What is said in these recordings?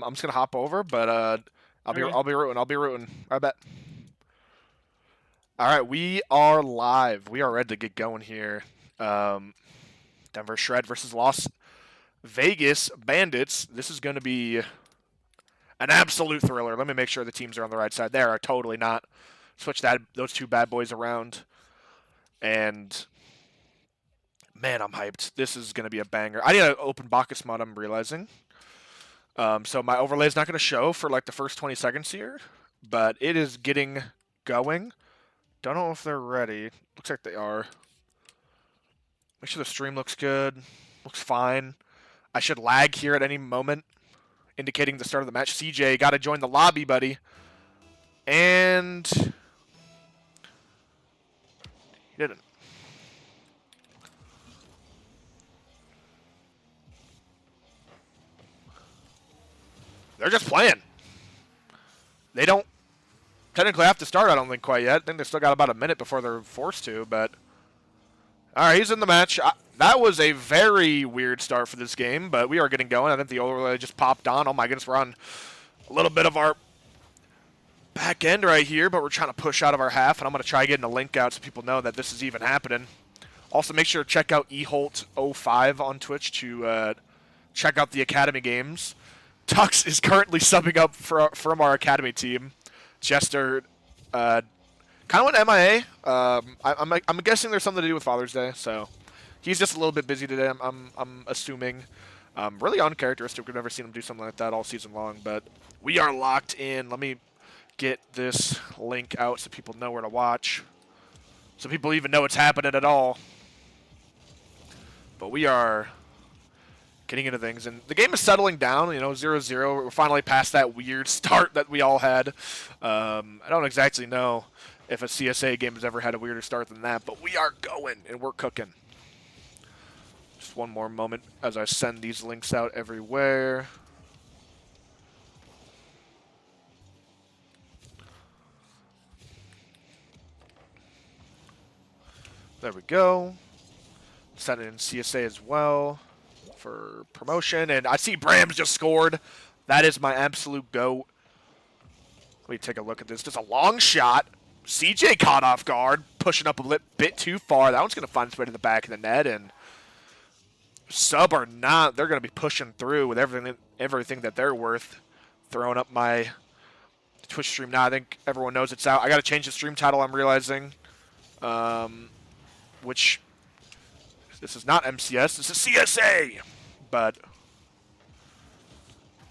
I'm just gonna hop over, but I'll be Okay. I'll be rooting. I bet. All right, we are live. We are ready to get going here. Um, Denver Shred versus Las Vegas Bandits. This is going to be an absolute thriller. Let me make sure the teams are on the right side. They are totally not. Switch those two bad boys around, and man, I'm hyped. This is going to be a banger. I need an open Bacchus mod. I'm realizing. So my overlay is not going to show for like the first 20 seconds here, but it is getting going. Don't know if they're ready. Looks like they are. Make sure the stream looks good. Looks fine. I should lag here at any moment, indicating the start of the match. CJ, got to join the lobby, buddy. And he didn't. They're just playing. They don't technically have to start, I don't think, quite yet. I think they still got about a minute before they're forced to, but... Alright, he's in the match. That was a very weird start for this game, but we are getting going. I think the overlay just popped on. Oh my goodness, we're on a little bit of our back end right here, but we're trying to push out of our half, and I'm going to try getting a link out so people know that this is even happening. Also, make sure to check out eholt05 on Twitch to check out the Academy games. Tux is currently subbing up from our Academy team. Jester kind of went MIA. I'm guessing there's something to do with Father's Day, so he's just a little bit busy today. I'm assuming. Really uncharacteristic. We've never seen him do something like that all season long, but we are locked in. Let me get this link out so people know where to watch, so people even know it's happening at all. But we are getting into things, and the game is settling down, 0-0. We're finally past that weird start that we all had. I don't exactly know if a CSA game has ever had a weirder start than that, but we are going, and we're cooking. Just one more moment as I send these links out everywhere. There we go. Send it in CSA as well for promotion. And I see Bram's just scored. That is my absolute goat. Let me take a look at this. Just a long shot. CJ caught off guard, pushing up a bit too far. That one's going to find its way to the back of the net. And sub or not, they're going to be pushing through with everything that they're worth. Throwing up my Twitch stream now. I think everyone knows it's out. I got to change the stream title, I'm realizing. Which... This is not MCS, this is CSA! But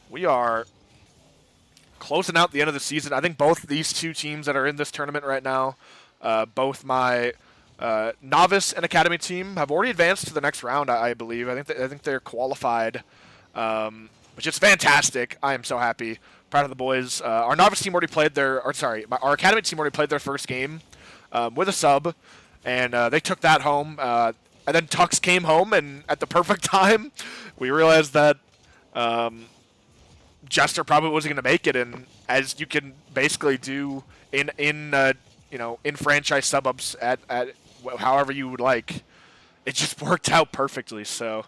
we are closing out the end of the season. I think both these two teams that are in this tournament right now, both my Novice and Academy team have already advanced to the next round, I believe. I think they're qualified, which is fantastic. I am so happy. Proud of the boys. Our Novice team already played our Academy team already played their first game with a sub, and they took that home. And then Tux came home, and at the perfect time, we realized that Jester probably wasn't going to make it. And as you can basically do in franchise sub-ups at however you would like, it just worked out perfectly. So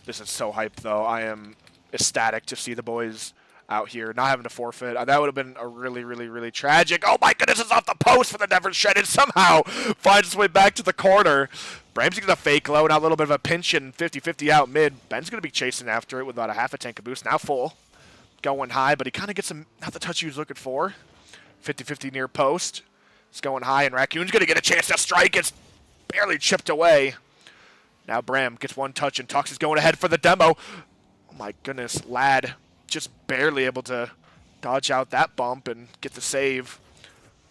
this is so hyped, though. I am ecstatic to see the boys out here, not having to forfeit. That would have been a really, really, really tragic. Oh my goodness, it's off the post for the Denver Shred, and somehow finds its way back to the corner. Bram's going to fake low, now a little bit of a pinch and 50-50 out mid. Ben's going to be chasing after it with about a half a tank of boost. Now full. Going high, but he kind of gets not the touch he was looking for. 50-50 near post. It's going high, and Raccoon's going to get a chance to strike. It's barely chipped away. Now Bram gets one touch, and Tux is going ahead for the demo. Oh my goodness, Lad just barely able to dodge out that bump and get the save.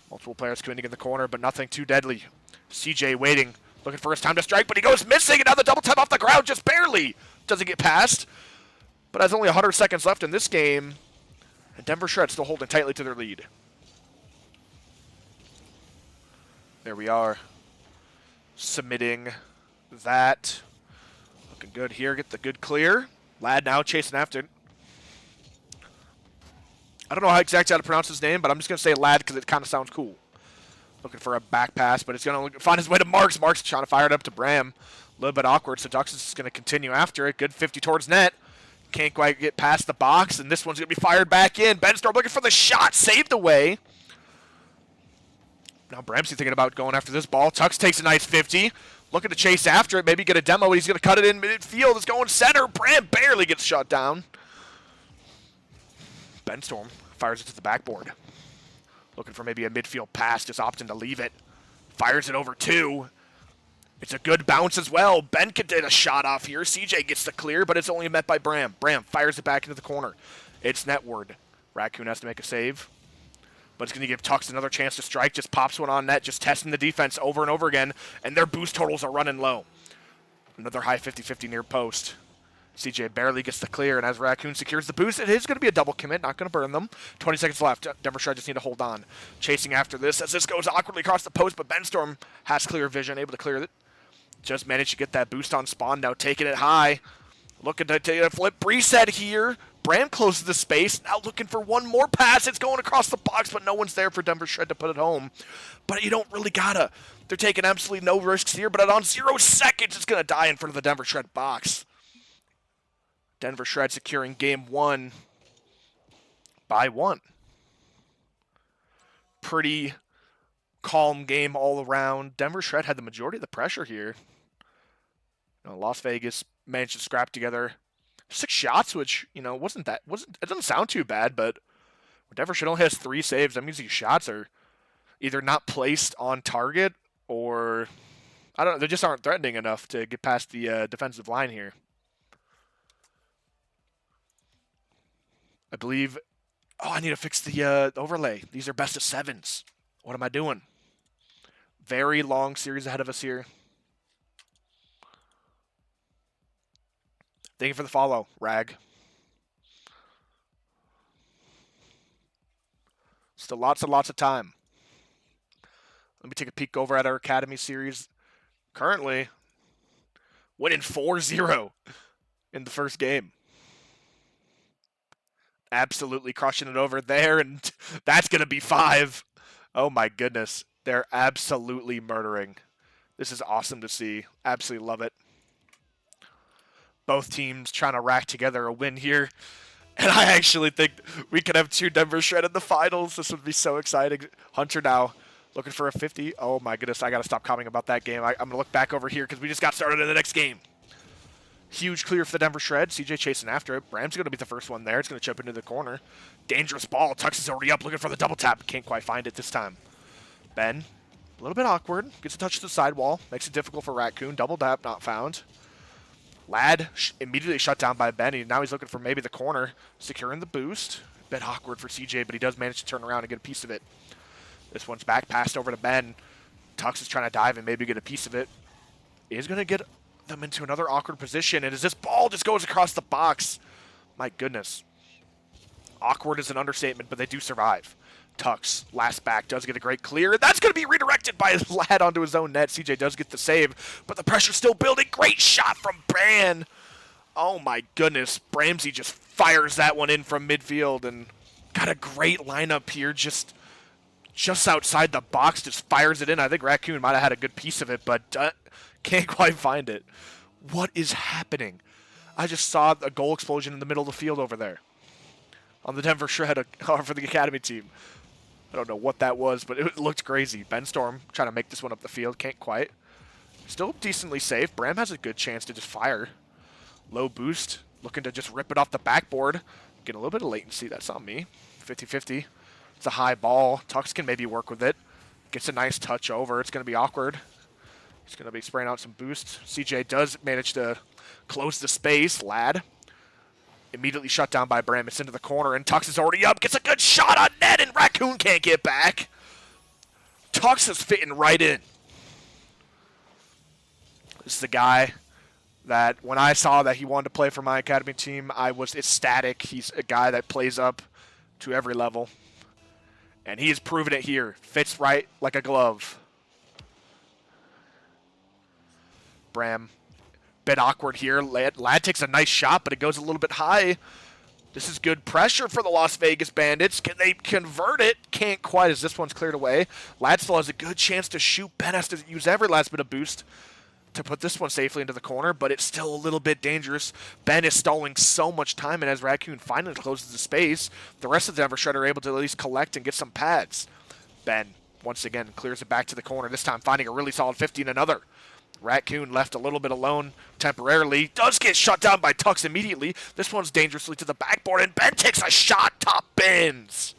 Multiple players coming in the corner, but nothing too deadly. CJ waiting, looking for his time to strike, but he goes missing. Another double tap off the ground, just barely. Doesn't get past. But has only 100 seconds left in this game. And Denver Shred still holding tightly to their lead. There we are. Submitting that. Looking good here. Get the good clear. Lad now chasing after it. I don't know exactly how to pronounce his name, but I'm just going to say Lad because it kind of sounds cool. Looking for a back pass, but it's going to find his way to Marks. Marks trying to fire it up to Bram. A little bit awkward, so Duxus is going to continue after it. Good 50 towards net. Can't quite get past the box, and this one's going to be fired back in. Benstorm looking for the shot, saved away. Now Bramsey thinking about going after this ball. Tux takes a nice 50. Looking to chase after it, maybe get a demo. He's going to cut it in midfield. It's going center. Bram barely gets shot down. Benstorm fires it to the backboard. Looking for maybe a midfield pass, just opting to leave it. Fires it over 2. It's a good bounce as well. Ben could get a shot off here. CJ gets the clear, but it's only met by Bram. Bram fires it back into the corner. It's netward. Raccoon has to make a save. But it's going to give Tux another chance to strike. Just pops one on net, just testing the defense over and over again. And their boost totals are running low. Another high 50-50 near post. CJ barely gets the clear, and as Raccoon secures the boost, it is going to be a double commit, not going to burn them. 20 seconds left. Denver Shred just need to hold on. Chasing after this as this goes awkwardly across the post, but Benstorm has clear vision, able to clear it. Just managed to get that boost on spawn, now taking it high. Looking to take a flip. Reset here. Bram closes the space, now looking for one more pass. It's going across the box, but no one's there for Denver Shred to put it home. But you don't really gotta. They're taking absolutely no risks here, but on 0 seconds, it's going to die in front of the Denver Shred box. Denver Shred securing game 1 by 1. Pretty calm game all around. Denver Shred had the majority of the pressure here. Las Vegas managed to scrap together 6 shots, which, it doesn't sound too bad, but Denver Shred only has 3 saves. That means these shots are either not placed on target or, they just aren't threatening enough to get past the defensive line here. I believe, I need to fix the overlay. These are best of 7s. What am I doing? Very long series ahead of us here. Thank you for the follow, Rag. Still lots and lots of time. Let me take a peek over at our Academy series. Currently, winning 4-0 in the first game. Absolutely crushing it over there, and that's going to be 5. Oh my goodness. They're absolutely murdering. This is awesome to see. Absolutely love it. Both teams trying to rack together a win here. And I actually think we could have 2 Denver Shred in the finals. This would be so exciting. Hunter now looking for a 50. Oh my goodness, I got to stop commenting about that game. I'm going to look back over here because we just got started in the next game. Huge clear for the Denver Shred. CJ chasing after it. Bram's going to be the first one there. It's going to chip into the corner. Dangerous ball. Tux is already up looking for the double tap. Can't quite find it this time. Ben, a little bit awkward. Gets a touch to the sidewall. Makes it difficult for Raccoon. Double tap not found. Lad immediately shut down by Benny. Now he's looking for maybe the corner. Securing the boost. A bit awkward for CJ, but he does manage to turn around and get a piece of it. This one's back passed over to Ben. Tux is trying to dive and maybe get a piece of it. He's going to get them into another awkward position. And as this ball just goes across the box, my goodness. Awkward is an understatement, but they do survive. Tux, last back, does get a great clear. And that's going to be redirected by Lad onto his own net. CJ does get the save, but the pressure's still building. Great shot from Bran. Oh my goodness. Bramsey just fires that one in from midfield and got a great lineup here. Just outside the box, just fires it in. I think Raccoon might have had a good piece of it, but can't quite find it. What is happening? I just saw a goal explosion in the middle of the field over there on the Denver Shred for the Academy team. I don't know what that was, but it looked crazy. Benstorm trying to make this one up the field. Can't quite. Still decently safe. Bram has a good chance to just fire. Low boost. Looking to just rip it off the backboard. Getting a little bit of latency. That's on me. 50-50. It's a high ball. Tux can maybe work with it. Gets a nice touch over. It's going to be awkward. He's going to be spraying out some boost. CJ does manage to close the space. Lad immediately shut down by Bram. It's into the corner, and Tux is already up. Gets a good shot on net, and Raccoon can't get back. Tux is fitting right in. This is the guy that when I saw that he wanted to play for my Academy team, I was ecstatic. He's a guy that plays up to every level. And he has proven it here. Fits right like a glove. Bram. Bit awkward here. Lad takes a nice shot, but it goes a little bit high. This is good pressure for the Las Vegas Bandits. Can they convert it? Can't quite as this one's cleared away. Lad still has a good chance to shoot. Ben has to use every last bit of boost. to put this one safely into the corner, but it's still a little bit dangerous. Ben is stalling so much time, and as Raccoon finally closes the space, the rest of the Denver Shred are able to at least collect and get some pads. Ben, once again, clears it back to the corner, this time finding a really solid 50 and another. Raccoon left a little bit alone temporarily. Does get shut down by Tux immediately. This one's dangerously to the backboard, and Ben takes a shot, top bins.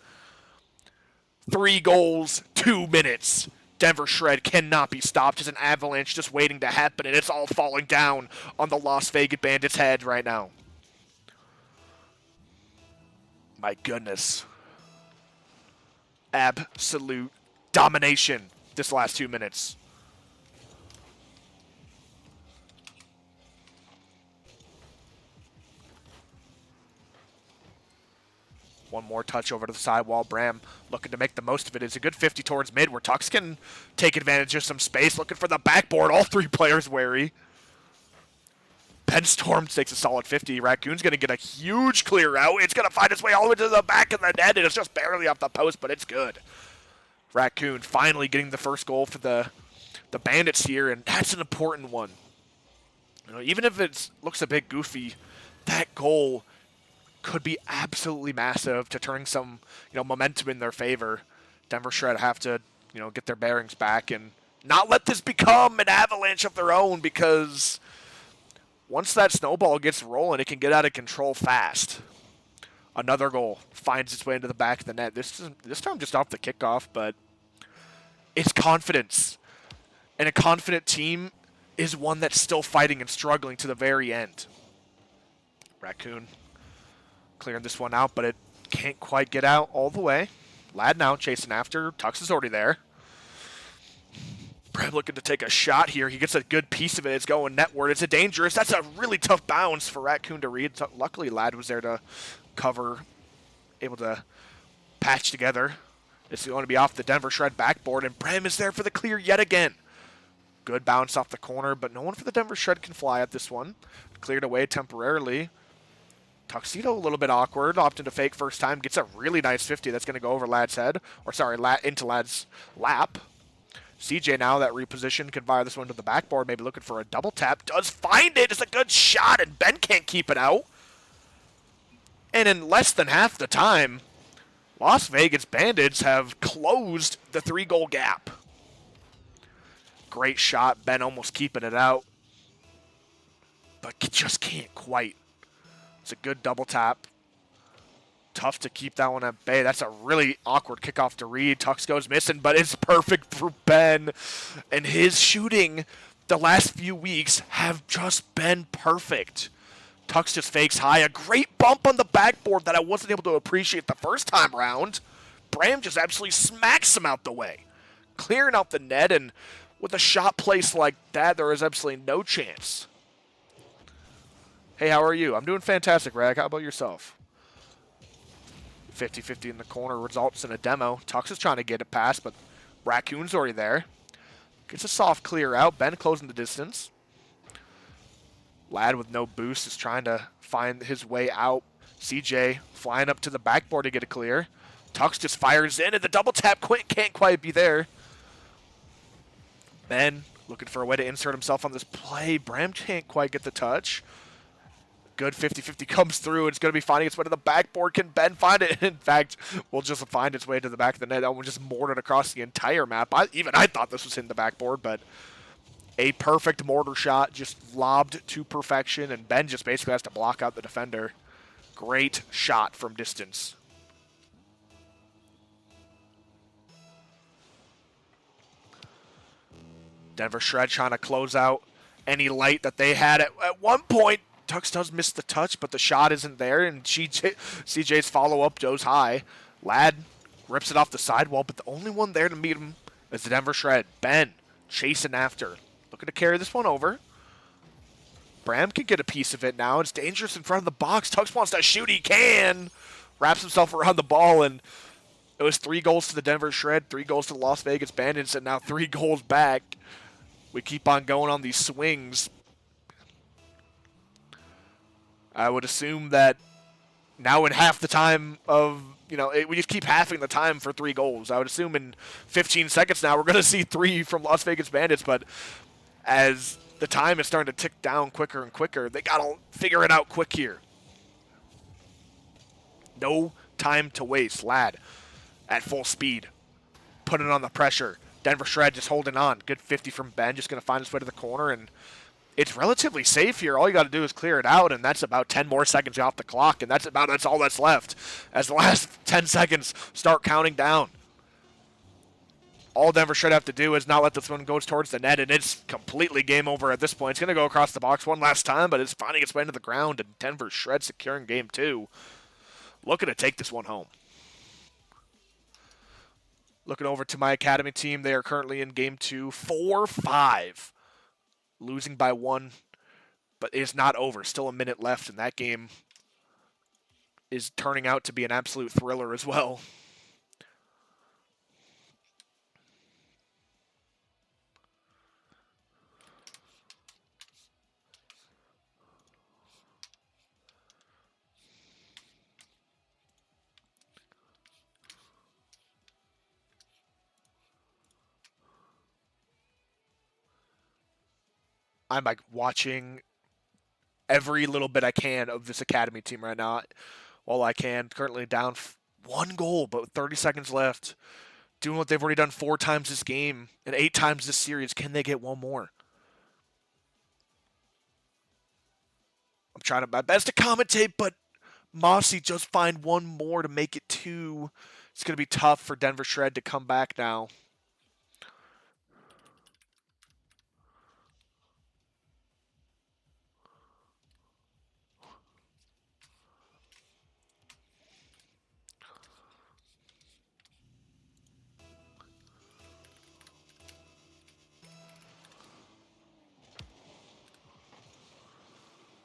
3 goals, 2 minutes. Denver Shred cannot be stopped. It's an avalanche just waiting to happen, and it's all falling down on the Las Vegas Bandits' head right now. My goodness. Absolute domination this last 2 minutes. One more touch over to the sidewall. Bram looking to make the most of it. It's a good 50 towards mid where Tux can take advantage of some space. Looking for the backboard. All 3 players wary. Ben Storm takes a solid 50. Raccoon's going to get a huge clear out. It's going to find its way all the way to the back of the net, and it's just barely off the post, but it's good. Raccoon finally getting the first goal for the Bandits here, and that's an important one. You know, even if it looks a bit goofy, that goal could be absolutely massive to turning some, momentum in their favor. Denver Shred have to, get their bearings back and not let this become an avalanche of their own, because once that snowball gets rolling, it can get out of control fast. Another goal finds its way into the back of the net. This time just off the kickoff, but it's confidence. And a confident team is one that's still fighting and struggling to the very end. Raccoon clearing this one out, but it can't quite get out all the way. Lad now chasing after. Tux is already there. Bram looking to take a shot here. He gets a good piece of it. It's going netward. It's a dangerous. That's a really tough bounce for Raccoon to read. Luckily, Lad was there to cover, able to patch together. It's going to be off the Denver Shred backboard, and Bram is there for the clear yet again. Good bounce off the corner, but no one for the Denver Shred can fly at this one. Cleared away temporarily. Tuxedo a little bit awkward, opting to fake first time, gets a really nice 50 that's going to go over Lad's head, or sorry, into Lad's lap. CJ now, that reposition, can fire this one to the backboard, maybe looking for a double tap, does find it, it's a good shot, and Ben can't keep it out. And in less than half the time, Las Vegas Bandits have closed the 3-goal gap. Great shot, Ben almost keeping it out, but just can't quite. It's a good double tap. Tough to keep that one at bay. That's a really awkward kickoff to read. Tux goes missing, but it's perfect for Ben. And his shooting the last few weeks have just been perfect. Tux just fakes high. A great bump on the backboard that I wasn't able to appreciate the first time around. Bram just absolutely smacks him out the way. Clearing out the net, and with a shot placed like that, there is absolutely no chance. Hey, how are you? I'm doing fantastic, Rag. How about yourself? 50-50 in the corner results in a demo. Tux is trying to get it past, but Raccoon's already there. Gets a soft clear out. Ben closing the distance. Lad with no boost is trying to find his way out. CJ flying up to the backboard to get a clear. Tux just fires in, and the double tap can't quite be there. Ben looking for a way to insert himself on this play. Bram can't quite get the touch. Good 50-50 comes through. It's going to be finding its way to the backboard. Can Ben find it? In fact, will just find its way to the back of the net. That one just mortared across the entire map. I thought this was in the backboard, but a perfect mortar shot just lobbed to perfection, and Ben just basically has to block out the defender. Great shot from distance. Denver Shred trying to close out any light that they had. At one point, Tux does miss the touch, but the shot isn't there, and CJ's follow-up goes high. Lad rips it off the sidewall, but the only one there to meet him is the Denver Shred. Ben chasing after. Looking to carry this one over. Bram can get a piece of it now. It's dangerous in front of the box. Tux wants to shoot. He can. Wraps himself around the ball, and it was 3 goals to the Denver Shred, 3 goals to the Las Vegas Bandits, and now 3 goals back. We keep on going on these swings. I would assume that now in half the time of, we just keep halving the time for 3 goals. I would assume in 15 seconds now we're going to see 3 from Las Vegas Bandits, but as the time is starting to tick down quicker and quicker. They got to figure it out quick here. No time to waste. Ladd at full speed. Putting on the pressure. Denver Shred just holding on. Good 50 from Ben. Just going to find his way to the corner. And it's relatively safe here. All you got to do is clear it out. And that's about 10 more seconds off the clock. And that's all that's left. As the last 10 seconds start counting down. All Denver Shred have to do is not let this one go towards the net. And it's completely game over at this point. It's going to go across the box one last time. But it's finding its way into the ground. And Denver Shred securing game 2. Looking to take this one home. Looking over to my academy team, they are currently in game 2, 4-5. Losing by 1, but it's not over. Still a minute left, and that game is turning out to be an absolute thriller as well. I'm like watching every little bit I can of this academy team right now. All I can. Currently down 1 goal, but with 30 seconds left. Doing what they've already done 4 times this game and 8 times this series. Can they get one more? I'm trying my best to commentate, but Mossy just find 1 more to make it 2. It's going to be tough for Denver Shred to come back now.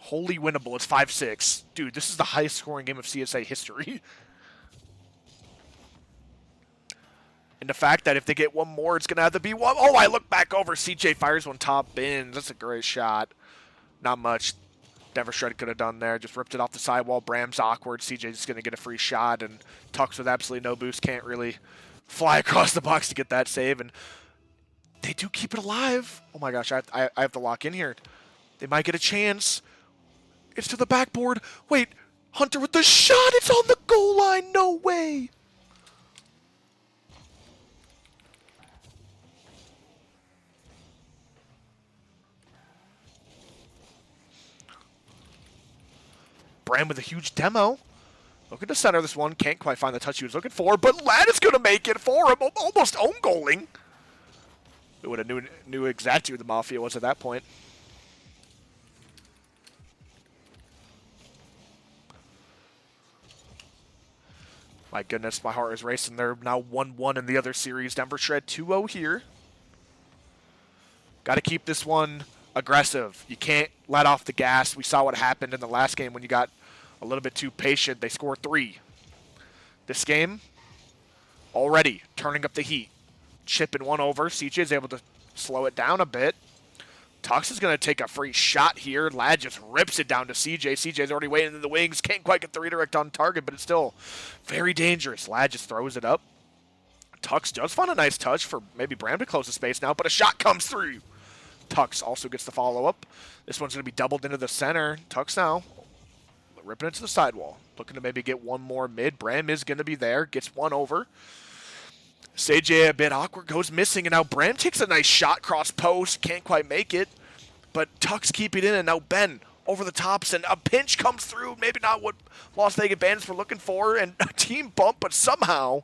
Wholly winnable. It's 5-6. Dude, this is the highest scoring game of CSA history. And the fact that if they get 1 more, it's going to have to be 1. Oh, I look back over. CJ fires one top bins. That's a great shot. Not much Denver Shred could have done there. Just ripped it off the sidewall. Bram's awkward. CJ's going to get a free shot. And Tux with absolutely no boost can't really fly across the box to get that save. And they do keep it alive. Oh my gosh, I have to lock in here. They might get a chance. It's to the backboard. Wait, Hunter with the shot. It's on the goal line. No way. Bram with a huge demo. Looking to center this one. Can't quite find the touch he was looking for, but Ladd is going to make it for him. Almost own goaling. We would have knew exactly who the Mafia was at that point. My goodness, my heart is racing. They're now 1-1 in the other series. Denver Shred 2-0 here. Got to keep this one aggressive. You can't let off the gas. We saw what happened in the last game when you got a little bit too patient. They scored 3. This game, already turning up the heat. Chipping one over. CJ is able to slow it down a bit. Tux is going to take a free shot here. Ladd just rips it down to CJ. CJ's already waiting in the wings. Can't quite get the redirect on target, but it's still very dangerous. Ladd just throws it up. Tux does find a nice touch for maybe Bram to close the space now, but a shot comes through. Tux also gets the follow-up. This one's going to be doubled into the center. Tux now ripping it to the sidewall. Looking to maybe get 1 more mid. Bram is going to be there. Gets 1 over. CJ a bit awkward, goes missing, and now Bram takes a nice shot cross post. Can't quite make it, but Tux keep it in, and now Ben over the tops, and a pinch comes through. Maybe not what Las Vegas Bandits were looking for, and a team bump, but somehow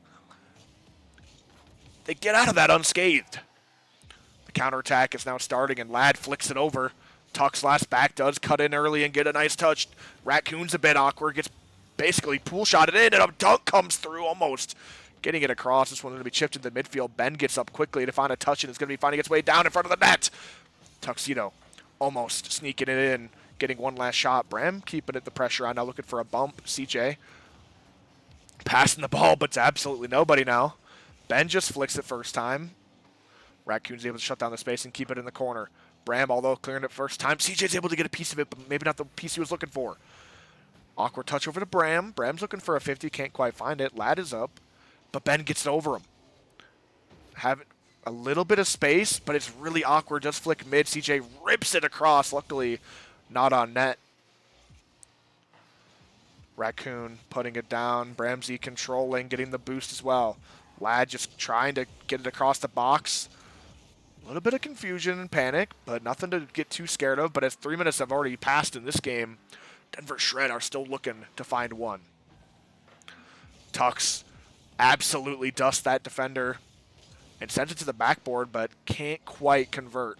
they get out of that unscathed. The counterattack is now starting, and Ladd flicks it over. Tux last back does cut in early and get a nice touch. Raccoon's a bit awkward, gets basically pool shotted in, and a dunk comes through almost. Getting it across. This one's going to be chipped into midfield. Ben gets up quickly to find a touch, and it's going to be finding its way down in front of the net. Tuxedo almost sneaking it in, getting 1 last shot. Bram keeping it the pressure on, now looking for a bump. CJ passing the ball, but it's absolutely nobody now. Ben just flicks it first time. Raccoon's able to shut down the space and keep it in the corner. Bram, although clearing it first time, CJ's able to get a piece of it, but maybe not the piece he was looking for. Awkward touch over to Bram. Bram's looking for a 50, can't quite find it. Ladd is up. But Ben gets it over him. a little bit of space, but it's really awkward. Just flick mid. CJ rips it across. Luckily, not on net. Raccoon putting it down. Bramsey controlling, getting the boost as well. Lad just trying to get it across the box. A little bit of confusion and panic, but nothing to get too scared of. But as 3 minutes have already passed in this game, Denver Shred are still looking to find one. Tux absolutely dusts that defender and sends it to the backboard, but can't quite convert.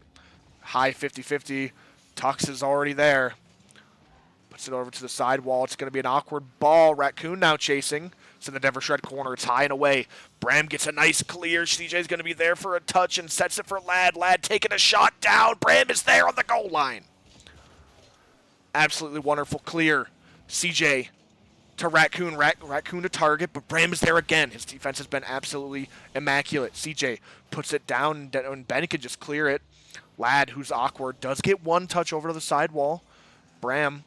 High 50-50. Tux is already there. Puts it over to the sidewall. It's going to be an awkward ball. Raccoon now chasing. It's in the Denver Shred corner. It's high and away. Bram gets a nice clear. CJ's going to be there for a touch and sets it for Lad. Lad taking a shot down. Bram is there on the goal line. Absolutely wonderful clear. CJ to Raccoon. Raccoon to target, but Bram is there again. His defense has been absolutely immaculate. CJ puts it down, and Ben can just clear it. Lad, who's awkward, does get one touch over to the sidewall. Bram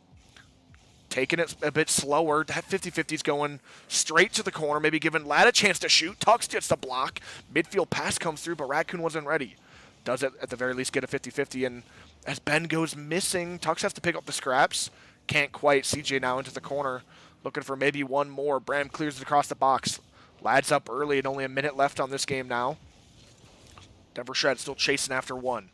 taking it a bit slower. That 50-50 is going straight to the corner, maybe giving Lad a chance to shoot. Tux gets the block. Midfield pass comes through, but Raccoon wasn't ready. Does it, at the very least, get a 50-50, and as Ben goes missing, Tux has to pick up the scraps. Can't quite. CJ now into the corner, looking for maybe one more. Bram clears it across the box. Lad's up early and only a minute left on this game now. Denver Shred still chasing after one.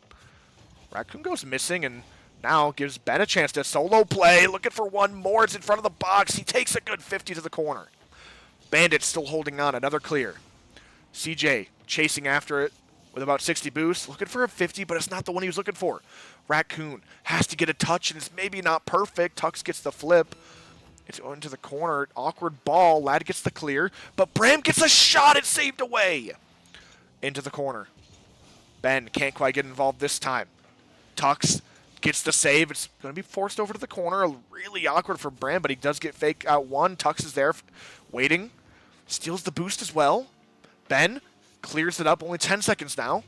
Raccoon goes missing and now gives Ben a chance to solo play. Looking for one more. It's in front of the box. He takes a good 50 to the corner. Bandits still holding on. Another clear. CJ chasing after it with about 60 boosts. Looking for a 50, but it's not the one he was looking for. Raccoon has to get a touch, and it's maybe not perfect. Tux gets the flip. It's into the corner. Awkward ball. Lad gets the clear, but Bram gets a shot. It's saved away. Into the corner. Ben can't quite get involved this time. Tux gets the save. It's going to be forced over to the corner. Really awkward for Bram, but he does get fake out one. Tux is there waiting. Steals the boost as well. Ben clears it up. Only 10 seconds now.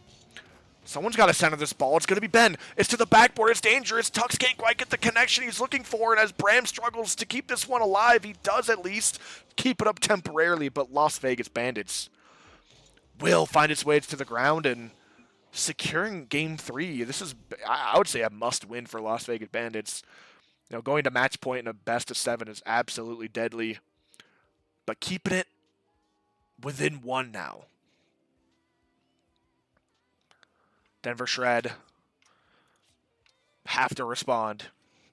Someone's got to center this ball. It's going to be Ben. It's to the backboard. It's dangerous. Tux can't quite get the connection he's looking for, and as Bram struggles to keep this one alive, he does at least keep it up temporarily, but Las Vegas Bandits will find its way to the ground and securing Game 3. This is, I would say, a must-win for Las Vegas Bandits. You know, going to match point in a best-of-7 is absolutely deadly, but keeping it within one now. Denver Shred have to respond.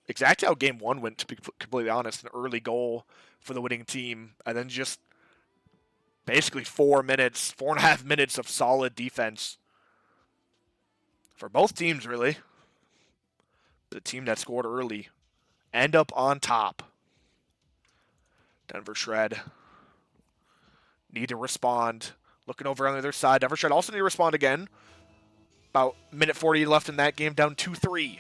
Exactly how Game 1 went, to be completely honest. An early goal for the winning team, and then just basically 4.5 minutes of solid defense for both teams, really. The team that scored early end up on top. Denver Shred need to respond. Looking over on the other side. Denver Shred also need to respond again. About minute 40 left in that game, down 2-3.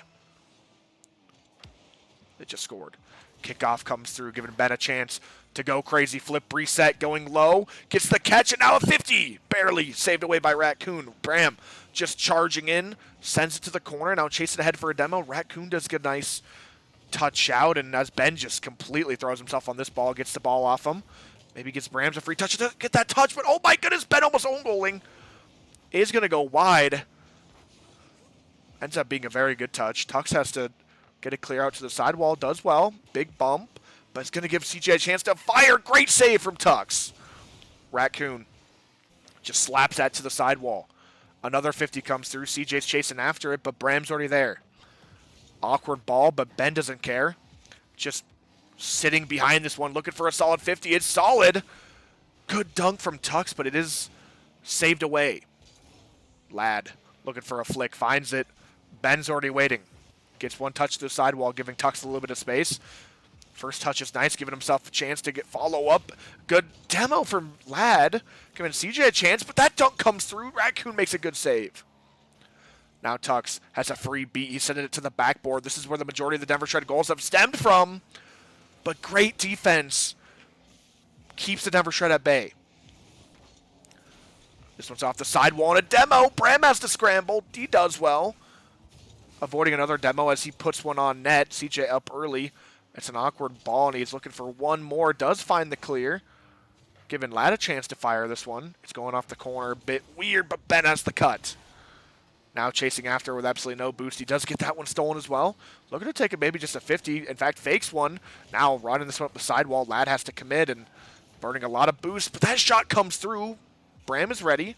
They just scored. Kickoff comes through, giving Ben a chance to go crazy. Flip reset, going low. Gets the catch, and now a 50. Barely saved away by Raccoon. Bram just charging in. Sends it to the corner. Now chasing ahead for a demo. Raccoon does get a nice touch out, and as Ben just completely throws himself on this ball, gets the ball off him. Maybe gets Brams a free touch to get that touch, but oh my goodness, Ben almost own goaling. Is going to go wide. Ends up being a very good touch. Tux has to get it clear out to the sidewall. Does well. Big bump. But it's going to give CJ a chance to fire. Great save from Tux. Raccoon just slaps that to the sidewall. Another 50 comes through. CJ's chasing after it, but Bram's already there. Awkward ball, but Ben doesn't care. Just sitting behind this one, looking for a solid 50. It's solid. Good dunk from Tux, but it is saved away. Lad looking for a flick. Finds it. Ben's already waiting. Gets one touch to the sidewall, giving Tux a little bit of space. First touch is nice, giving himself a chance to get follow-up. Good demo from Lad, giving CJ a chance, but that dunk comes through. Raccoon makes a good save. Now Tux has a free beat. He's sending it to the backboard. This is where the majority of the Denver Shred goals have stemmed from. But great defense keeps the Denver Shred at bay. This one's off the sidewall and a demo. Bram has to scramble. He does well. Avoiding another demo as he puts one on net. CJ up early. It's an awkward ball, and he's looking for one more. Does find the clear. Giving Ladd a chance to fire this one. It's going off the corner. A bit weird, but Ben has the cut. Now chasing after with absolutely no boost. He does get that one stolen as well. Looking to take it maybe just a 50. In fact, fakes one. Now running this one up the sidewall. Ladd has to commit and burning a lot of boost. But that shot comes through. Bram is ready.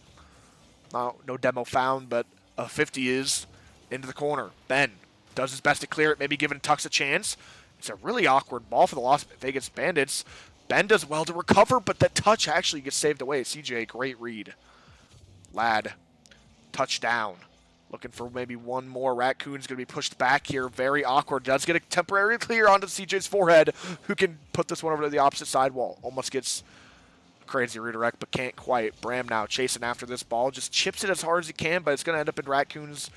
No demo found, but a 50 is into the corner. Ben does his best to clear it, maybe giving Tux a chance. It's a really awkward ball for the Las Vegas Bandits. Ben does well to recover, but that touch actually gets saved away. CJ, great read. Ladd, touchdown. Looking for maybe one more. Raccoon's going to be pushed back here. Very awkward. Does get a temporary clear onto CJ's forehead, who can put this one over to the opposite sidewall. Almost gets a crazy redirect, but can't quite. Bram now chasing after this ball. Just chips it as hard as he can, but it's going to end up in Raccoon's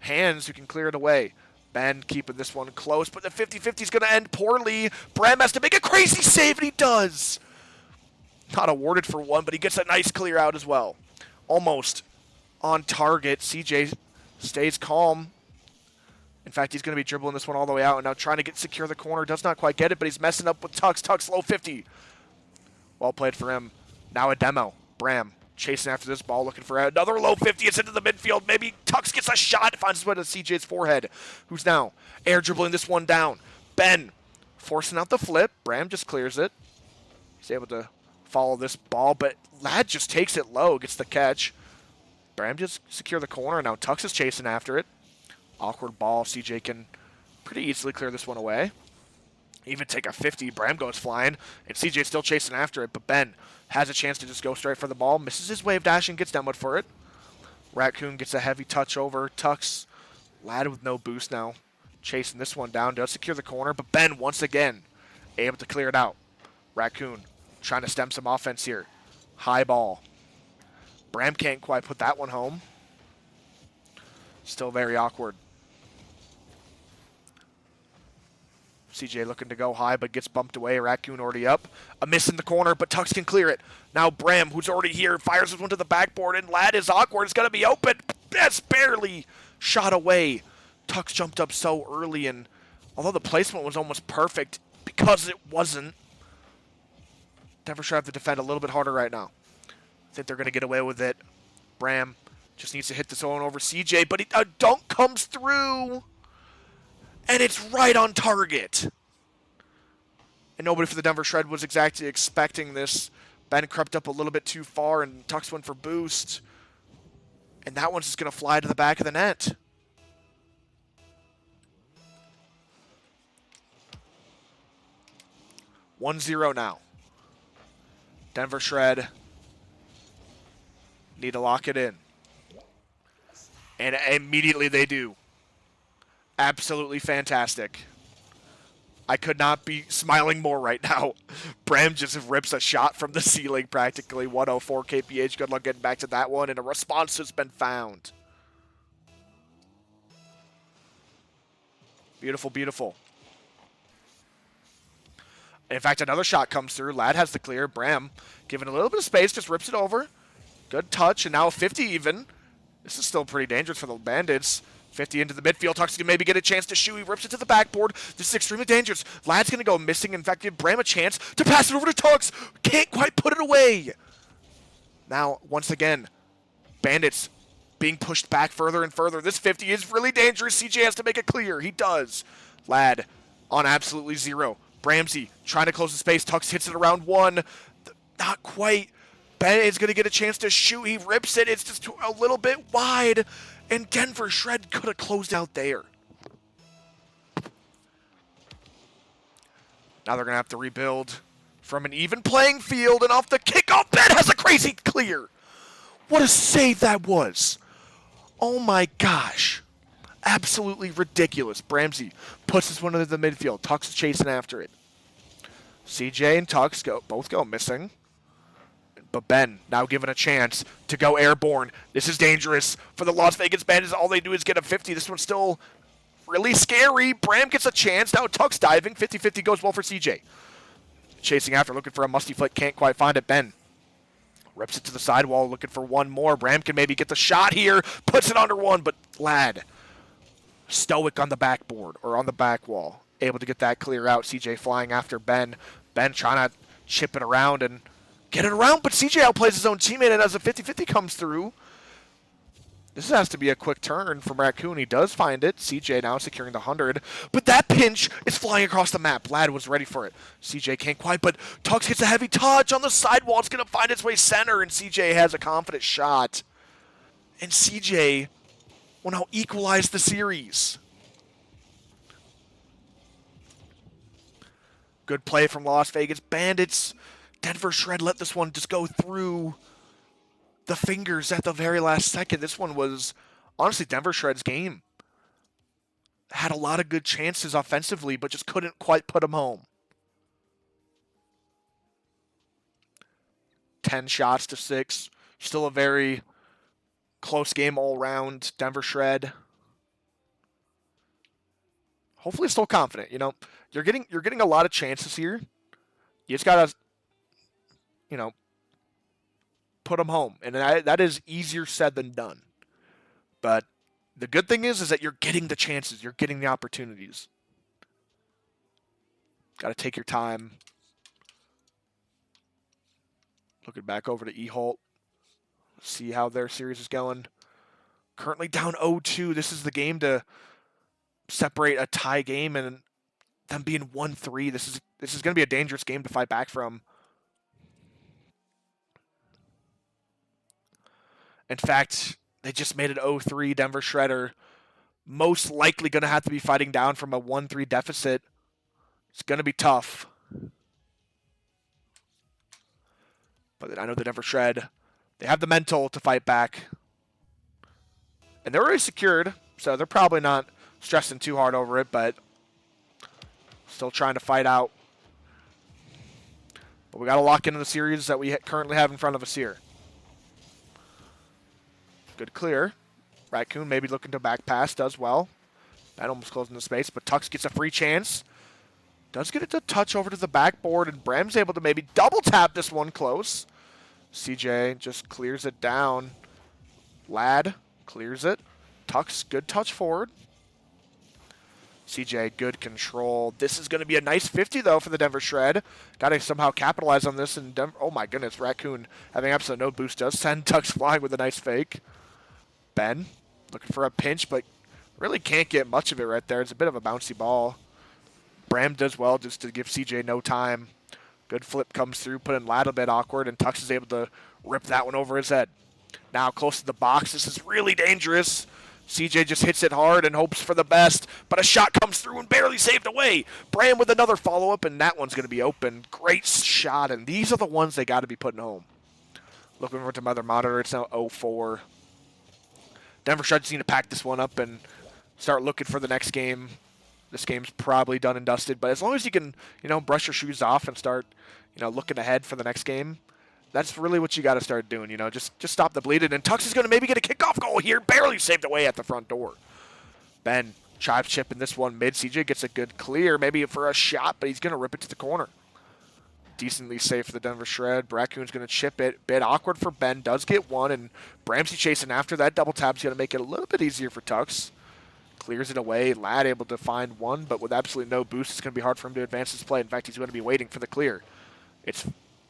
hands, who can clear it away. Ben keeping this one close, but the 50-50 is going to end poorly. Bram has to make a crazy save, and he does. Not awarded for one, but he gets a nice clear out as well. Almost on target. CJ stays calm. In fact, he's going to be dribbling this one all the way out and now trying to secure the corner. Does not quite get it, but he's messing up with Tux. Tux low 50. Well played for him. Now a demo. Bram chasing after this ball, looking for another low 50. It's into the midfield. Maybe Tux gets a shot. Finds his way to CJ's forehead, who's now air dribbling this one down. Ben forcing out the flip. Bram just clears it. He's able to follow this ball, but Ladd just takes it low, gets the catch. Bram just secure the corner. Now Tux is chasing after it. Awkward ball. CJ can pretty easily clear this one away. Even take a 50. Bram goes flying, and CJ's still chasing after it, but Ben has a chance to just go straight for the ball. Misses his wave dash and gets demoed for it. Raccoon gets a heavy touch over. Tux, Ladd with no boost now. Chasing this one down. Does secure the corner, but Ben once again able to clear it out. Raccoon trying to stem some offense here. High ball. Bram can't quite put that one home. Still very awkward. CJ looking to go high, but gets bumped away. Raccoon already up. A miss in the corner, but Tux can clear it. Now Bram, who's already here, fires this one to the backboard, and Ladd is awkward. It's going to be open. That's barely shot away. Tux jumped up so early, and although the placement was almost perfect, because it wasn't, Denver should have to defend a little bit harder right now. I think they're going to get away with it. Bram just needs to hit this one over CJ, but a dunk comes through. And it's right on target. And nobody for the Denver Shred was exactly expecting this. Ben crept up a little bit too far, and Tux went for boost. And that one's just going to fly to the back of the net. (1-0) now. Denver Shred need to lock it in. And immediately they do. Absolutely fantastic. I could not be smiling more right now. Bram just rips a shot from the ceiling practically. 104 kph. Good luck getting back to that one. And a response has been found. Beautiful, beautiful. In fact, another shot comes through. Ladd has the clear. Bram, given a little bit of space, just rips it over. Good touch, and now 50 even. This is still pretty dangerous for the Bandits. 50 into the midfield. Tux can maybe get a chance to shoot. He rips it to the backboard. This is extremely dangerous. Ladd's going to go missing. In fact, give Bram a chance to pass it over to Tux. Can't quite put it away. Now, once again, Bandits being pushed back further and further. This 50 is really dangerous. CJ has to make it clear. He does. Ladd on absolutely zero. Bramsey trying to close the space. Tux hits it around one. Not quite. Ben is going to get a chance to shoot. He rips it. It's just a little bit wide. And Denver Shred could have closed out there. Now they're going to have to rebuild from an even playing field. And off the kickoff, Ben has a crazy clear. What a save that was. Oh my gosh. Absolutely ridiculous. Bramsey puts this one into the midfield. Tux is chasing after it. CJ and Tux both go missing. But Ben now given a chance to go airborne. This is dangerous for the Las Vegas Bandits. All they do is get a 50. This one's still really scary. Bram gets a chance. Now Tux diving. 50-50 goes well for CJ. Chasing after, looking for a musty flick. Can't quite find it. Ben rips it to the sidewall, looking for one more. Bram can maybe get the shot here. Puts it under one, but Ladd stoic on the backboard or on the back wall. Able to get that clear out. CJ flying after Ben. Ben trying to chip it around, and Get it around, but CJ outplays his own teammate, and as a 50-50 comes through, this has to be a quick turn from Raccoon. He does find it. CJ now securing the 100. But that pinch is flying across the map. Lad was ready for it. CJ can't quite, but Tux gets a heavy touch on the sidewall. It's going to find its way center, and CJ has a confident shot. And CJ will now equalize the series. Good play from Las Vegas Bandits. Denver Shred let this one just go through the fingers at the very last second. This one was honestly Denver Shred's game. Had a lot of good chances offensively, but just couldn't quite put them home. 10 shots to 6. Still a very close game all around. Denver Shred. Hopefully still confident. You know, you're getting a lot of chances here. You just gotta, you know, put them home, and that is easier said than done. But the good thing is that you're getting the chances, you're getting the opportunities. Got to take your time. Looking back over to Eholt, see how their series is going. Currently down 0-2. This is the game to separate a tie game, and them being 1-3. This is going to be a dangerous game to fight back from. In fact, they just made it 0-3. Denver Shredder most likely going to have to be fighting down from a 1-3 deficit. It's going to be tough. But I know the Denver Shred, they have the mental to fight back. And they're already secured, so they're probably not stressing too hard over it, but still trying to fight out. But we got to lock into the series that we currently have in front of us here. Good clear. Raccoon maybe looking to back pass, does well. That almost closing the space, but Tux gets a free chance. Does get it to touch over to the backboard, and Bram's able to maybe double tap this one close. CJ just clears it down. Lad clears it. Tux, good touch forward. CJ, good control. This is going to be a nice 50, though, for the Denver Shred. Got to somehow capitalize on this. And oh, my goodness, Raccoon having absolutely no boost does send Tux flying with a nice fake. Ben looking for a pinch, but really can't get much of it right there. It's a bit of a bouncy ball. Bram does well just to give CJ no time. Good flip comes through, put in Lad a bit awkward, and Tux is able to rip that one over his head. Now close to the box. This is really dangerous. CJ just hits it hard and hopes for the best, but a shot comes through and barely saved away. Bram with another follow-up, and that one's going to be open. Great shot, and these are the ones they got to be putting home. Looking over to Mother Monitor, it's now 0-4. Denver Shred just need to pack this one up and start looking for the next game. This game's probably done and dusted, but as long as you can, brush your shoes off and start, looking ahead for the next game, that's really what you got to start doing, just stop the bleeding. And Tux is going to maybe get a kickoff goal here, barely saved away at the front door. Ben chives chip in this one mid. CJ gets a good clear, maybe for a shot, but he's going to rip it to the corner. Decently safe for the Denver Shred. Raccoon's going to chip it. Bit awkward for Ben. Does get one, and Bramsey chasing after that. Double tap's going to make it a little bit easier for Tux. Clears it away. Lad able to find one, but with absolutely no boost, it's going to be hard for him to advance his play. In fact, he's going to be waiting for the clear. It's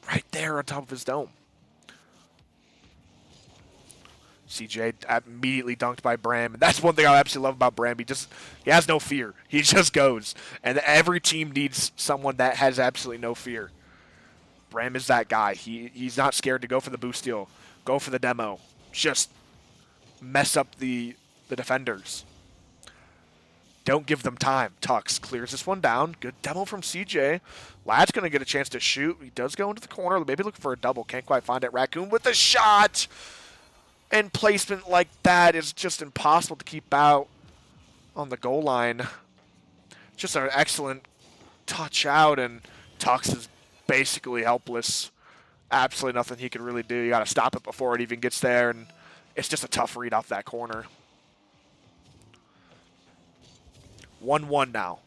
right there on top of his dome. CJ immediately dunked by Bram. And that's one thing I absolutely love about Bram. He has no fear. He just goes. And every team needs someone that has absolutely no fear. Bram is that guy. He's not scared to go for the boost steal, go for the demo, just mess up the defenders. Don't give them time. Tux clears this one down. Good demo from CJ. Lad's going to get a chance to shoot. He does go into the corner. Maybe looking for a double. Can't quite find it. Raccoon with the shot. And placement like that is just impossible to keep out on the goal line. Just an excellent touch out, and Tux is basically helpless. Absolutely nothing he can really do. You got to stop it before it even gets there, and it's just a tough read off that corner. 1-1 now.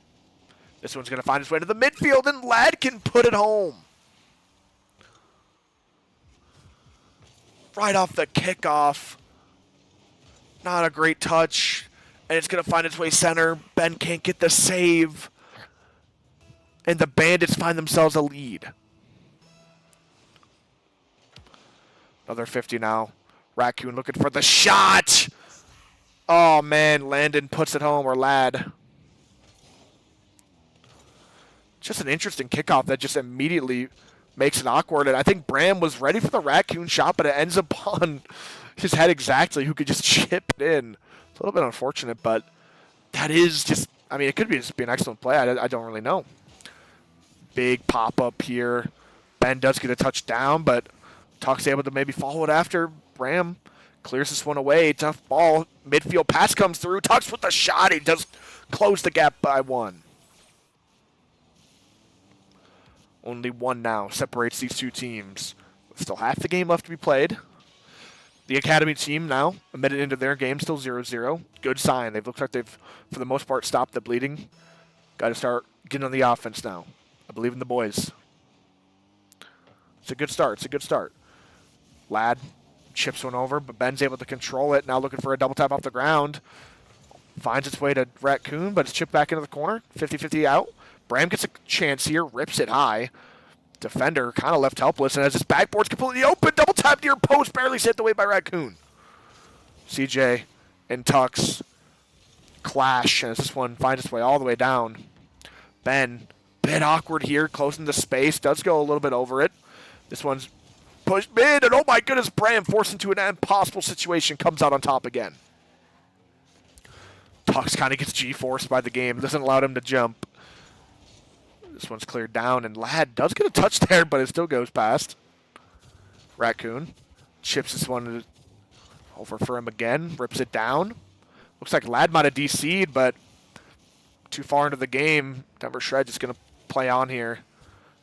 This one's going to find its way to the midfield, and Lad can put it home. Right off the kickoff. Not a great touch, and it's going to find its way center. Ben can't get the save, and the Bandits find themselves a lead. Another 50 now. Raccoon looking for the shot. Oh, man. Landon puts it home, or Ladd. Just an interesting kickoff that just immediately makes it awkward. And I think Bram was ready for the Raccoon shot, but it ends up on his head exactly, who could just chip it in. It's a little bit unfortunate, but that is just, I mean, it could just be an excellent play. I don't really know. Big pop-up here. Ben does get a touchdown, but Tuck's able to maybe follow it after. Bram clears this one away. Tough ball. Midfield pass comes through. Tuck's with the shot. He does close the gap by 1. Only 1 now separates these two teams. Still half the game left to be played. The Academy team now, a minute into their game, still 0-0. Good sign. They've looked like they've, for the most part, stopped the bleeding. Got to start getting on the offense now. I believe in the boys. It's a good start. It's a good start. Ladd chips one over, but Ben's able to control it. Now looking for a double tap off the ground. Finds its way to Raccoon, but it's chipped back into the corner. 50-50 out. Bram gets a chance here, rips it high. Defender kind of left helpless, and as his backboard's completely open, double tap near post, barely sent away by Raccoon. CJ and Tux clash as this one finds its way all the way down. Ben, bit awkward here, closing the space, does go a little bit over it. This one's pushed mid, and oh my goodness, Bram forced into an impossible situation, comes out on top again. Tux kind of gets G-forced by the game, doesn't allow him to jump. This one's cleared down, and Ladd does get a touch there, but it still goes past. Raccoon chips this one over for him again, rips it down. Looks like Ladd might have DC'd, but too far into the game. Denver Shred just going to play on here,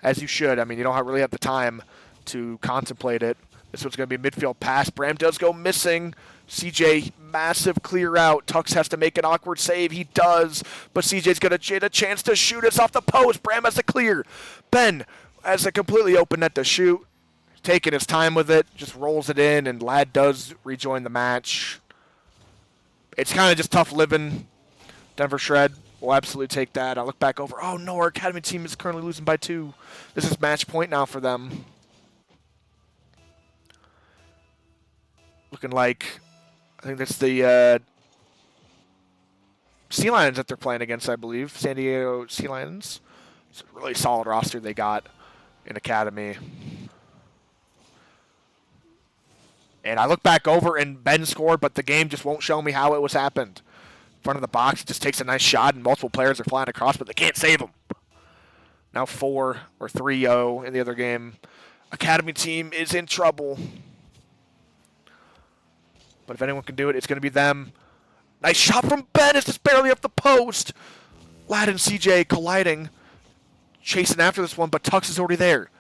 as you should. I mean, you don't really have the time to contemplate it. This one's going to be a midfield pass. Bram does go missing. CJ, massive clear out. Tux has to make an awkward save. He does, but CJ's going to get a chance to shoot us off the post. Bram has to clear. Ben has a completely open net to shoot. Taking his time with it, just rolls it in, and Ladd does rejoin the match. It's kind of just tough living. Denver Shred will absolutely take that. I look back over. Oh, no, our Academy team is currently losing by 2. This is match point now for them. Looking like, I think that's the Sea Lions that they're playing against, I believe. San Diego Sea Lions. It's a really solid roster they got in Academy. And I look back over, and Ben scored, but the game just won't show me how it was happened. In front of the box, just takes a nice shot, and multiple players are flying across, but they can't save him. Now 4 or 3-0 in the other game. Academy team is in trouble. But if anyone can do it, it's going to be them. Nice shot from Ben. It's just barely up the post. Ladd and CJ colliding. Chasing after this one, but Tux is already there.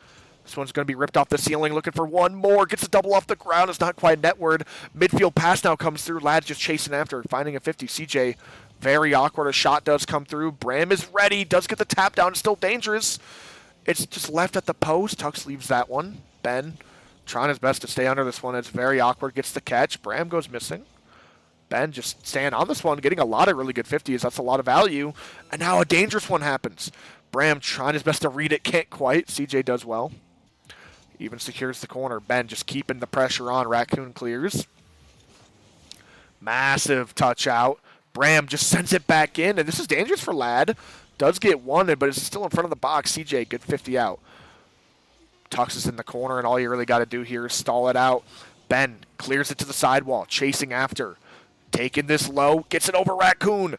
This one's going to be ripped off the ceiling, looking for one more. Gets a double off the ground. It's not quite netward. Midfield pass now comes through. Ladd's just chasing after, finding a 50. CJ, very awkward. A shot does come through. Bram is ready. Does get the tap down. It's still dangerous. It's just left at the post. Tux leaves that one. Ben trying his best to stay under this one. It's very awkward. Gets the catch. Bram goes missing. Ben just staying on this one, getting a lot of really good 50s. That's a lot of value. And now a dangerous one happens. Bram trying his best to read it. Can't quite. CJ does well. Even secures the corner. Ben just keeping the pressure on. Raccoon clears. Massive touch out. Bram just sends it back in. And this is dangerous for Ladd. Does get one, but it's still in front of the box. CJ, good 50 out. Tux is in the corner, and all you really got to do here is stall it out. Ben clears it to the sidewall, chasing after. Taking this low, gets it over Raccoon.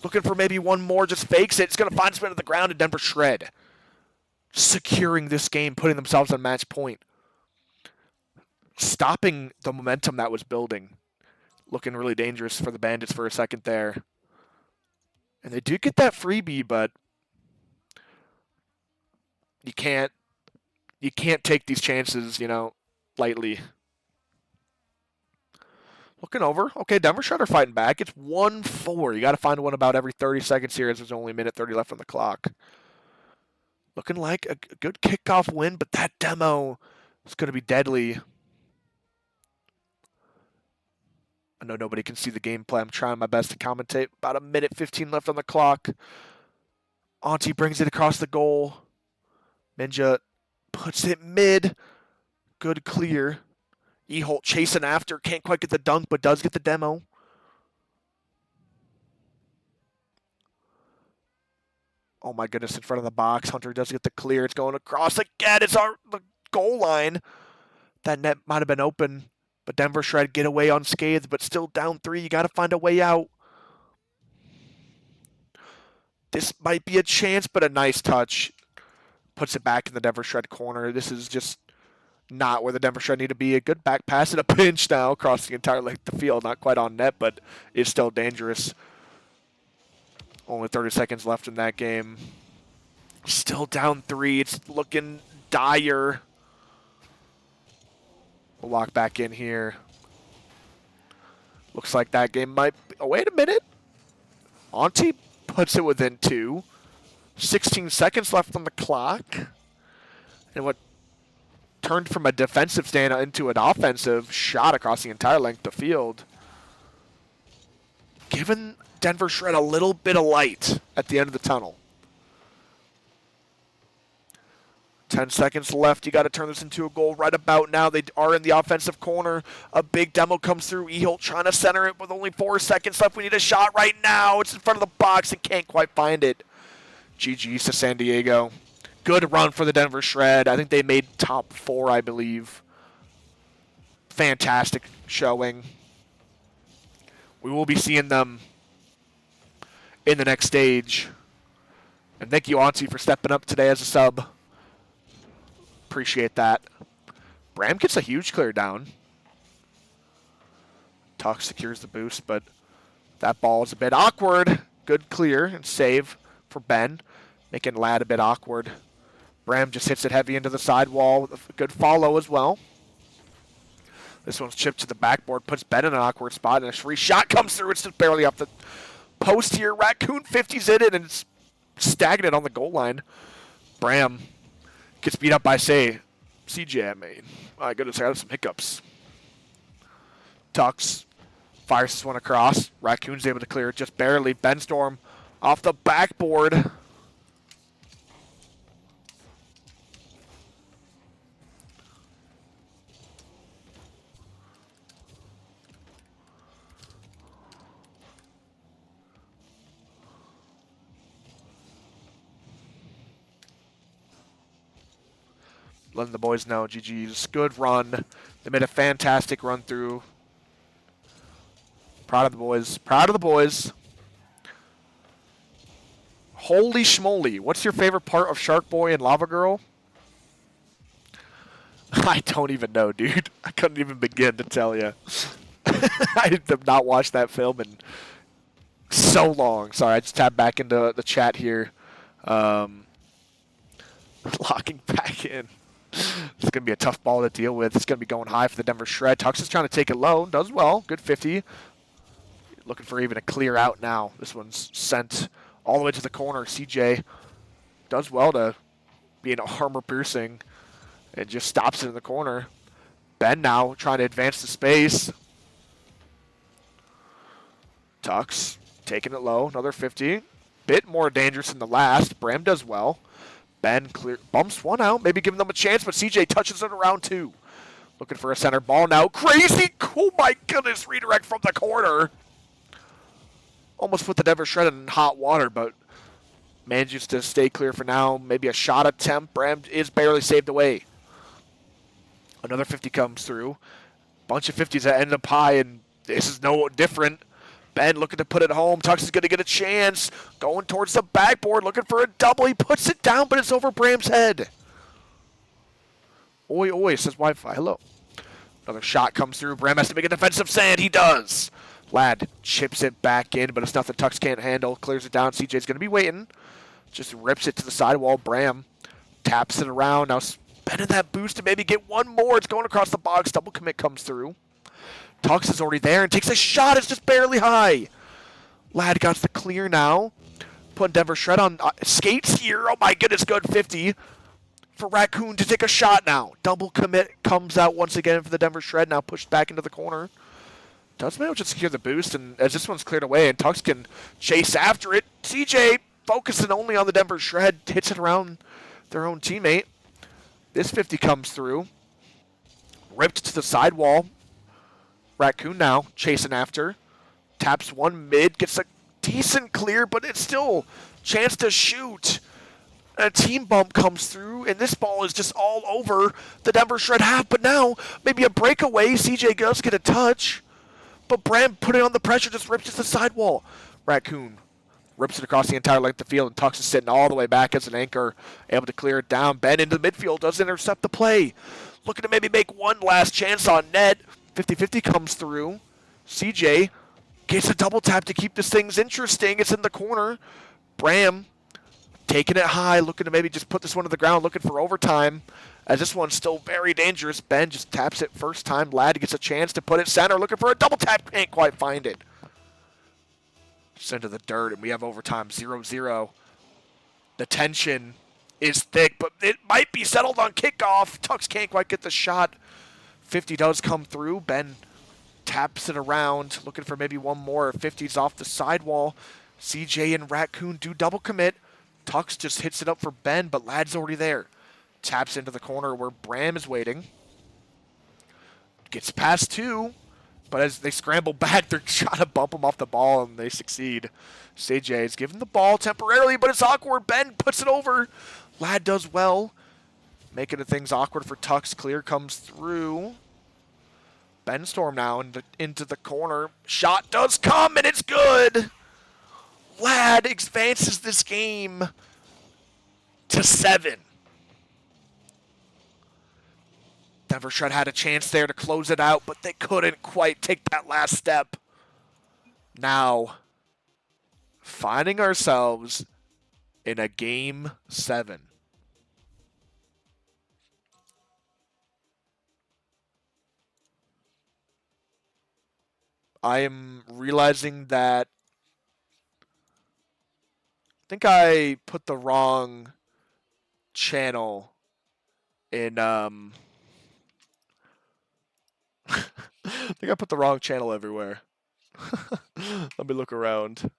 Looking for maybe one more, just fakes it. It's going to find its way to the ground, and Denver Shred securing this game, putting themselves on match point. Stopping the momentum that was building. Looking really dangerous for the Bandits for a second there. And they do get that freebie, but you can't take these chances, lightly. Looking over. Okay, Denver Shred are fighting back. It's 1-4. You got to find one about every 30 seconds here as there's only a minute 30 left on the clock. Looking like a good kickoff win, but that demo is going to be deadly. I know nobody can see the gameplay. I'm trying my best to commentate. About a minute 15 left on the clock. Auntie brings it across the goal. Ninja puts it mid. Good clear. E-Holt chasing after. Can't quite get the dunk, but does get the demo. Oh my goodness, in front of the box. Hunter does get the clear. It's going across again. It's the goal line. That net might have been open, but Denver Shred get away unscathed, but still down 3. You got to find a way out. This might be a chance, but a nice touch. Puts it back in the Denver Shred corner. This is just not where the Denver Shred need to be. A good back pass and a pinch now across the entire length of the field. Not quite on net, but is still dangerous. Only 30 seconds left in that game. Still down 3. It's looking dire. We'll lock back in here. Looks like that game might be... Oh, wait a minute. Auntie puts it within 2. 16 seconds left on the clock. And what turned from a defensive stand into an offensive shot across the entire length of the field. Giving Denver Shred a little bit of light at the end of the tunnel. 10 seconds left. You got to turn this into a goal right about now. They are in the offensive corner. A big demo comes through. E-Holt trying to center it with only 4 seconds left. We need a shot right now. It's in front of the box and can't quite find it. GG's to San Diego. Good run for the Denver Shred. I think they made top 4, I believe. Fantastic showing. We will be seeing them in the next stage. And thank you, Auntie, for stepping up today as a sub. Appreciate that. Bram gets a huge clear down. Tuck secures the boost, but that ball is a bit awkward. Good clear and save for Ben, making Ladd a bit awkward. Bram just hits it heavy into the sidewall with a good follow as well. This one's chipped to the backboard, puts Ben in an awkward spot, and a free shot comes through. It's just barely off the post here. Raccoon 50's in it, and it's stagnant on the goal line. Bram gets beat up by, CJ, I mean. My goodness, I got some hiccups. Tucks fires this one across. Raccoon's able to clear it just barely. Ben Storm off the backboard. Letting the boys know, GG's. Good run. They made a fantastic run through. Proud of the boys. Proud of the boys. Holy schmoly. What's your favorite part of Shark Boy and Lava Girl? I don't even know, dude. I couldn't even begin to tell you. I have not watched that film in so long. Sorry, I just tapped back into the chat here. Locking back in. It's going to be a tough ball to deal with. It's going to be going high for the Denver Shred. Tux is trying to take it low. Does well. Good 50. Looking for even a clear out now. This one's sent all the way to the corner. CJ does well to be an armor piercing and just stops it in the corner. Ben now trying to advance the space. Tux taking it low. Another 50. Bit more dangerous than the last. Bram does well. Ben clear, bumps one out, maybe giving them a chance, but CJ touches it around 2. Looking for a center ball now. Crazy! Oh my goodness, redirect from the corner. Almost put the Denver Shred in hot water, but manages to stay clear for now. Maybe a shot attempt. Bram is barely saved away. Another 50 comes through. Bunch of 50s that end up high, and this is no different. Ben looking to put it home. Tux is going to get a chance. Going towards the backboard, looking for a double. He puts it down, but it's over Bram's head. Oi, oi, says Wi-Fi. Hello. Another shot comes through. Bram has to make a defensive stand. He does. Ladd chips it back in, but it's nothing Tux can't handle. Clears it down. CJ's going to be waiting. Just rips it to the sidewall. Bram taps it around. Now spending that boost to maybe get one more. It's going across the box. Double commit comes through. Tux is already there and takes a shot. It's just barely high. Ladd got the clear now. Putting Denver Shred on skates here. Oh my goodness, good 50 for Raccoon to take a shot now. Double commit comes out once again for the Denver Shred. Now pushed back into the corner. Does manage to secure the boost, and as this one's cleared away and Tux can chase after it, CJ focusing only on the Denver Shred, hits it around their own teammate. This 50 comes through. Ripped to the sidewall. Raccoon now chasing after. Taps one mid, gets a decent clear, but it's still chance to shoot. A team bump comes through, and this ball is just all over the Denver Shred half. But now, maybe a breakaway. CJ does get a touch, but Bram putting on the pressure, just rips to the sidewall. Raccoon rips it across the entire length of the field, and Tux is sitting all the way back as an anchor, able to clear it down. Ben into the midfield, does intercept the play. Looking to maybe make one last chance on net. 50-50 comes through. CJ gets a double tap to keep this things interesting. It's in the corner. Bram taking it high, looking to maybe just put this one to the ground, looking for overtime. As this one's still very dangerous. Ben just taps it first time. Ladd gets a chance to put it center, looking for a double tap. Can't quite find it. Just into the dirt, and we have overtime 0-0. The tension is thick, but it might be settled on kickoff. Tux can't quite get the shot. 50 does come through. Ben taps it around, looking for maybe one more. 50's off the sidewall. CJ and Raccoon do double commit. Tux just hits it up for Ben, but Ladd's already there. Taps into the corner where Bram is waiting. Gets past two, but as they scramble back, they're trying to bump him off the ball, and they succeed. CJ is given the ball temporarily, but it's awkward. Ben puts it over. Ladd does well, making the things awkward for Tux. Clear comes through. Ben Storm now into the corner. Shot does come, and it's good. Ladd advances this game to 7. Denver Shred had a chance there to close it out, but they couldn't quite take that last step. Now, finding ourselves in a game 7. I am realizing that I think I put the wrong channel in I think I put the wrong channel everywhere. Let me look around.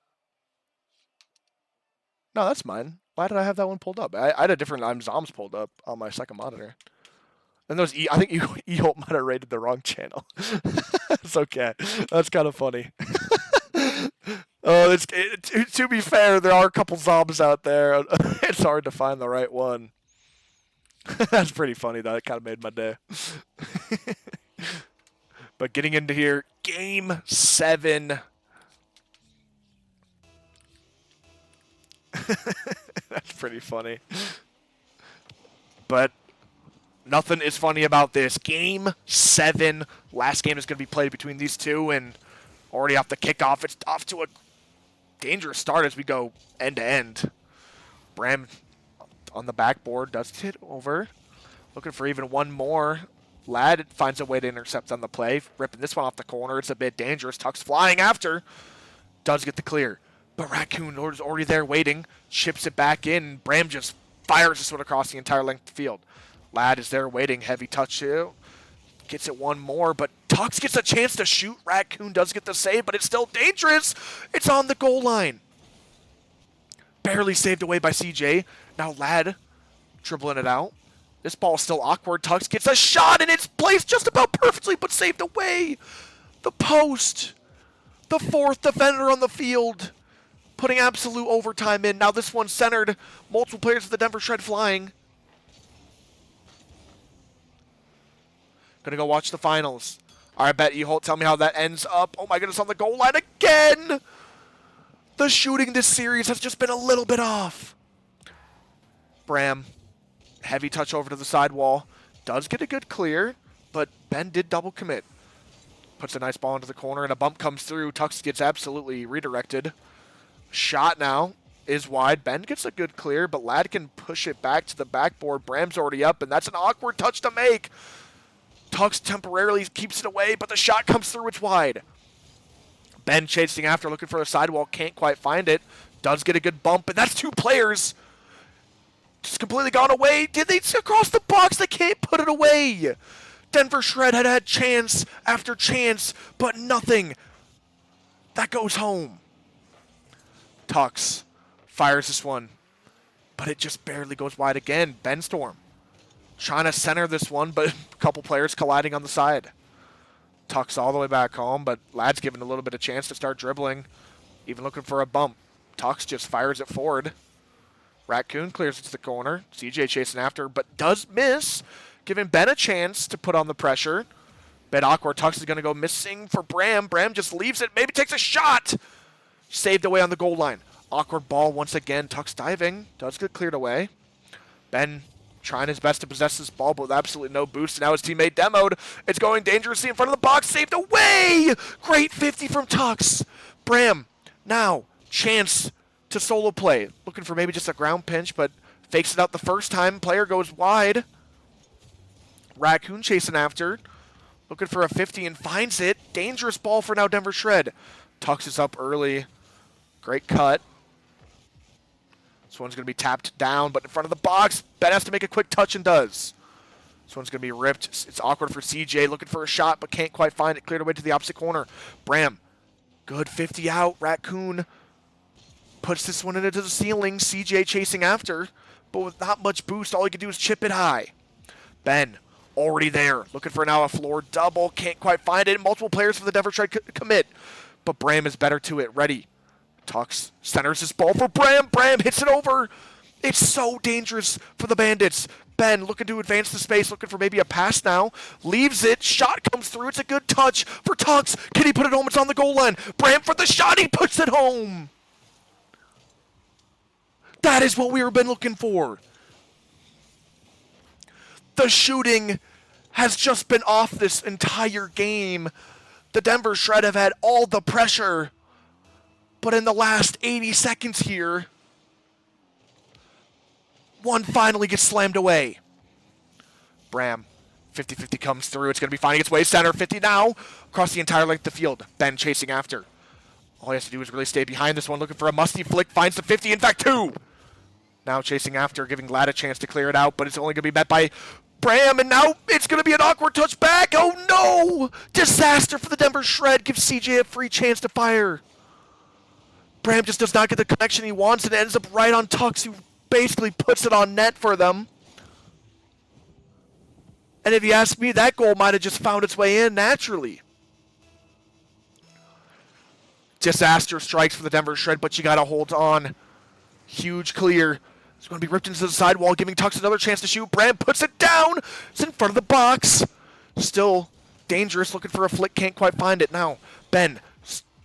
No, that's mine. Why did I have that one pulled up? I had a different Zombs pulled up on my second monitor. And those I think E-Holt might have rated the wrong channel. It's okay. That's kind of funny. To be fair, there are a couple Zombs out there. It's hard to find the right one. That's pretty funny, though. It kind of made my day. But getting into here, game 7. That's pretty funny. But nothing is funny about this. Game 7. Last game is going to be played between these two, and already off the kickoff, it's off to a dangerous start as we go end to end. Bram on the backboard does hit over. Looking for even one more. Ladd finds a way to intercept on the play. Ripping this one off the corner. It's a bit dangerous. Tux flying after. Does get the clear. But Raccoon is already there waiting. Chips it back in. Bram just fires this one across the entire length of the field. Ladd is there waiting. Heavy touch too. Gets it one more, but Tux gets a chance to shoot. Raccoon does get the save, but it's still dangerous. It's on the goal line. Barely saved away by CJ. Now Ladd dribbling it out. This ball is still awkward. Tux gets a shot, and it's placed just about perfectly, but saved away. The post. The 4th defender on the field. Putting absolute overtime in. Now this one's centered. Multiple players of the Denver Shred flying. Gonna go watch the finals. All right, bet E-Holt, tell me how that ends up. Oh my goodness, on the goal line again. The shooting this series has just been a little bit off. Bram, heavy touch over to the sidewall. Does get a good clear, but Ben did double commit. Puts a nice ball into the corner, and a bump comes through. Tux gets absolutely redirected. Shot now is wide. Ben gets a good clear, but Ladd can push it back to the backboard. Bram's already up, and that's an awkward touch to make. Tux temporarily keeps it away, but the shot comes through. It's wide. Ben chasing after, looking for the sidewall. Can't quite find it. Does get a good bump, and that's 2 players. Just completely gone away. Did they across the box? They can't put it away. Denver Shred had chance after chance, but nothing. That goes home. Tux fires this one, but it just barely goes wide again. Ben Storm trying to center this one, but a couple players colliding on the side. Tucks all the way back home, but Lad's given a little bit of chance to start dribbling, even looking for a bump. Tucks just fires it forward. Raccoon clears it to the corner. CJ chasing after, but does miss, giving Ben a chance to put on the pressure. Bit awkward. Tucks is going to go missing for Bram. Bram just leaves it, maybe takes a shot. Saved away on the goal line. Awkward ball once again. Tucks diving. Does get cleared away. Ben trying his best to possess this ball, but with absolutely no boost. And now his teammate demoed. It's going dangerously in front of the box. Saved away! Great 50 from Tucks. Bram, now, chance to solo play. Looking for maybe just a ground pinch, but fakes it out the first time. Player goes wide. Raccoon chasing after. Looking for a 50 and finds it. Dangerous ball for now Denver Shred. Tucks is up early. Great cut. This one's going to be tapped down, but in front of the box. Ben has to make a quick touch and does. This one's going to be ripped. It's awkward for CJ. Looking for a shot, but can't quite find it. Cleared away to the opposite corner. Bram. Good 50 out. Raccoon puts this one into the ceiling. CJ chasing after, but with not much boost. All he can do is chip it high. Ben already there. Looking for now a floor double. Can't quite find it. Multiple players for the Denver Shred commit, but Bram is better to it. Ready. Tucks centers his ball for Bram. Bram hits it over. It's so dangerous for the Bandits. Ben looking to advance the space, looking for maybe a pass now. Leaves it. Shot comes through. It's a good touch for Tucks. Can he put it home? It's on the goal line. Bram for the shot. He puts it home. That is what we've been looking for. The shooting has just been off this entire game. The Denver Shred have had all the pressure. But in the last 80 seconds here, one finally gets slammed away. Bram, 50-50 comes through. It's going to be finding its way center. 50 now, across the entire length of the field. Ben chasing after. All he has to do is really stay behind this one, looking for a musty flick. Finds the 50, in fact, two. Now chasing after, giving Lad a chance to clear it out, but it's only going to be met by Bram, and now it's going to be an awkward touch back. Oh, no! Disaster for the Denver Shred. Gives CJ a free chance to fire. Bram just does not get the connection he wants, and it ends up right on Tucks, who basically puts it on net for them. And if you ask me, that goal might have just found its way in naturally. Disaster strikes for the Denver Shred, but you got to hold on. Huge clear. It's going to be ripped into the sidewall, giving Tucks another chance to shoot. Bram puts it down. It's in front of the box. Still dangerous, looking for a flick, can't quite find it. Now, Ben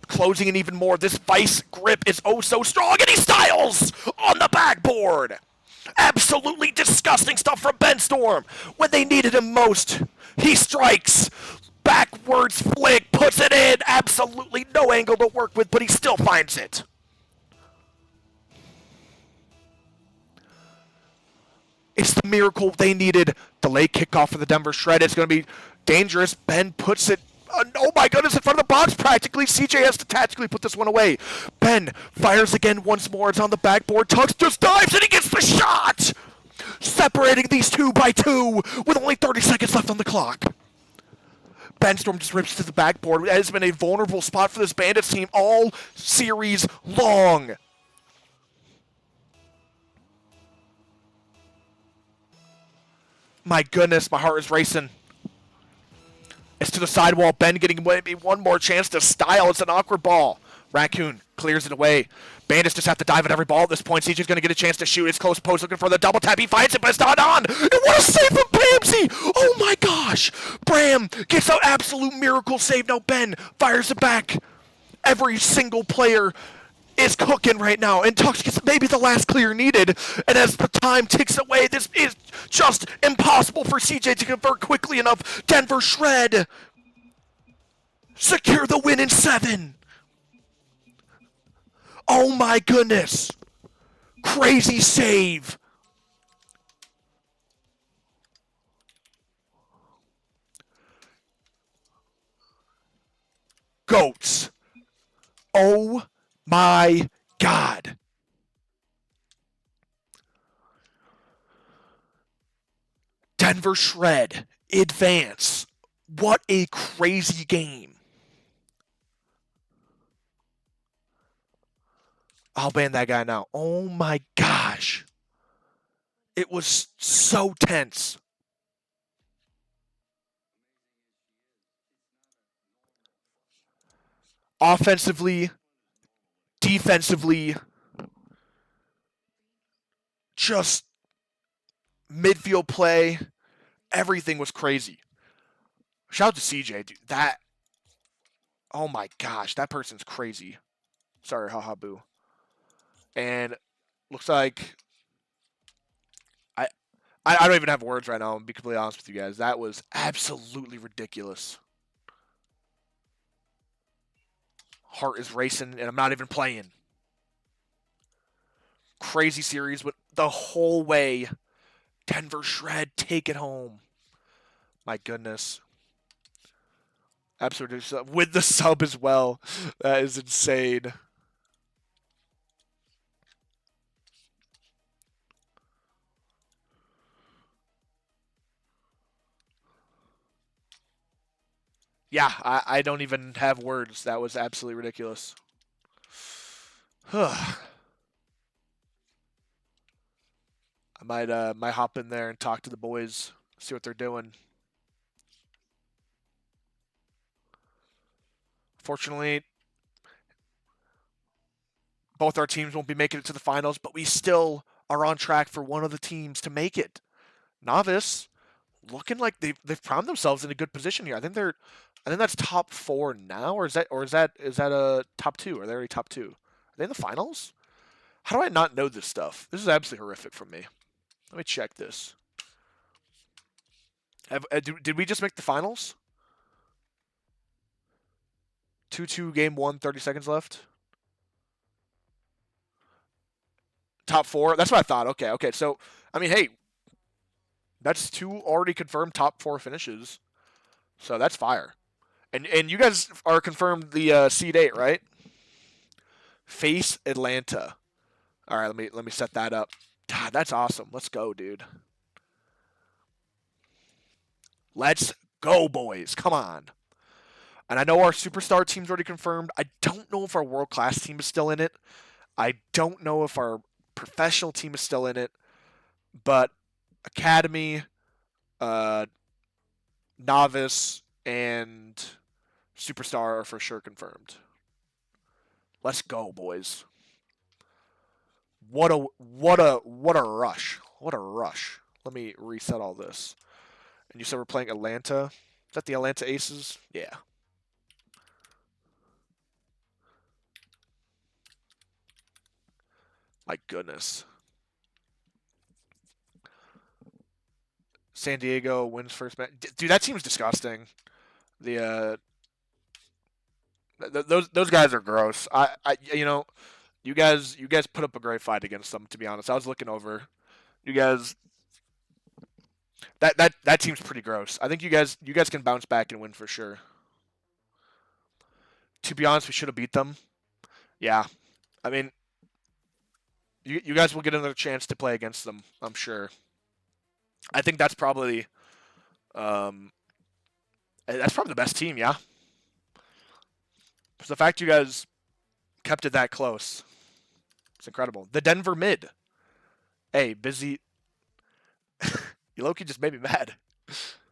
closing in even more. This vice grip is oh so strong, and he styles on the backboard. Absolutely disgusting stuff from Ben Storm. When they needed him most, he strikes. Backwards flick, puts it in. Absolutely no angle to work with, but he still finds it. It's the miracle they needed. Delayed kickoff for the Denver Shred. It's going to be dangerous. Ben puts it, oh my goodness, in front of the box practically. CJ has to tactically put this one away. Ben fires again once more. It's on the backboard. Tucks just dives and he gets the shot! Separating these 2 by 2 with only 30 seconds left on the clock. Ben Storm just rips to the backboard. It has been a vulnerable spot for this Bandits team all series long. My goodness, my heart is racing. It's to the sidewall. Ben getting maybe one more chance to style. It's an awkward ball. Raccoon clears it away. Bandits just have to dive at every ball at this point. CJ's going to get a chance to shoot. It's close post looking for the double tap. He finds it, but it's not on. And what a save from Bamsey! Oh my gosh! Bram gets an absolute miracle save. Now Ben fires it back. Every single player is cooking right now, and Tucks gets maybe the last clear needed, and as the time ticks away, this is just impossible for CJ to convert quickly enough. Denver Shred secure the win in 7. Oh my goodness. Crazy save. Goats. Oh my God. Denver Shred advance. What a crazy game. I'll ban that guy now. Oh my gosh. It was so tense. Offensively, defensively, just midfield play, everything was crazy. Shout out to CJ, dude. Oh my gosh, that person's crazy. Sorry, haha boo. And looks like I, I don't even have words right now. I'm be completely honest with you guys. That was absolutely ridiculous. Heart is racing, and I'm not even playing. Crazy series, but the whole way, Denver shred, take it home. My goodness. Absolutely. With the sub as well. That is insane. Yeah, I don't even have words. That was absolutely ridiculous. I might hop in there and talk to the boys, see what they're doing. Fortunately, both our teams won't be making it to the finals, but we still are on track for one of the teams to make it. Novice looking like they've found themselves in a good position here. I think that's top 4 now, or is that a top 2? Are they already top 2? Are they in the finals? How do I not know this stuff? This is absolutely horrific from me. Let me check this. Did we just make the finals? 2-2 game 1, 30 seconds left. Top 4. That's what I thought. Okay. So, I mean, hey, that's 2 already confirmed top 4 finishes. So that's fire. And you guys are confirmed the seed 8, right? Face Atlanta. All right, let me set that up. God, that's awesome. Let's go, dude. Let's go, boys. Come on. And I know our superstar team's already confirmed. I don't know if our world class team is still in it. I don't know if our professional team is still in it. But Academy, uh, Novice, and Superstar are for sure confirmed. Let's go, boys. What a rush. What a rush. Let me reset all this. And you said we're playing Atlanta? Is that the Atlanta Aces? Yeah. My goodness. San Diego wins first match. Dude, that team's disgusting. The those guys are gross. You guys put up a great fight against them. To be honest, I was looking over. You guys, that team's pretty gross. I think you guys can bounce back and win for sure. To be honest, we should have beat them. Yeah, I mean, you guys will get another chance to play against them. I'm sure. I think um, that's probably the best team. Yeah, so the fact you guys kept it that close, it's incredible. The Denver mid. Hey, busy. You Loki just made me mad.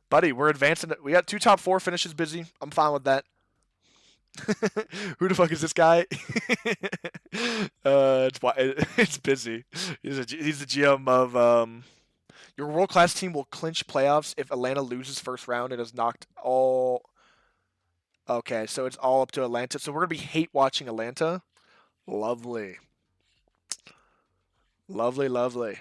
Buddy, we're advancing. We got 2 top 4 finishes busy. I'm fine with that. Who the fuck is this guy? It's busy. He's the GM of your world class team will clinch playoffs if Atlanta loses first round and is knocked all. Okay, so it's all up to Atlanta. So we're gonna be hate watching Atlanta. Lovely, lovely.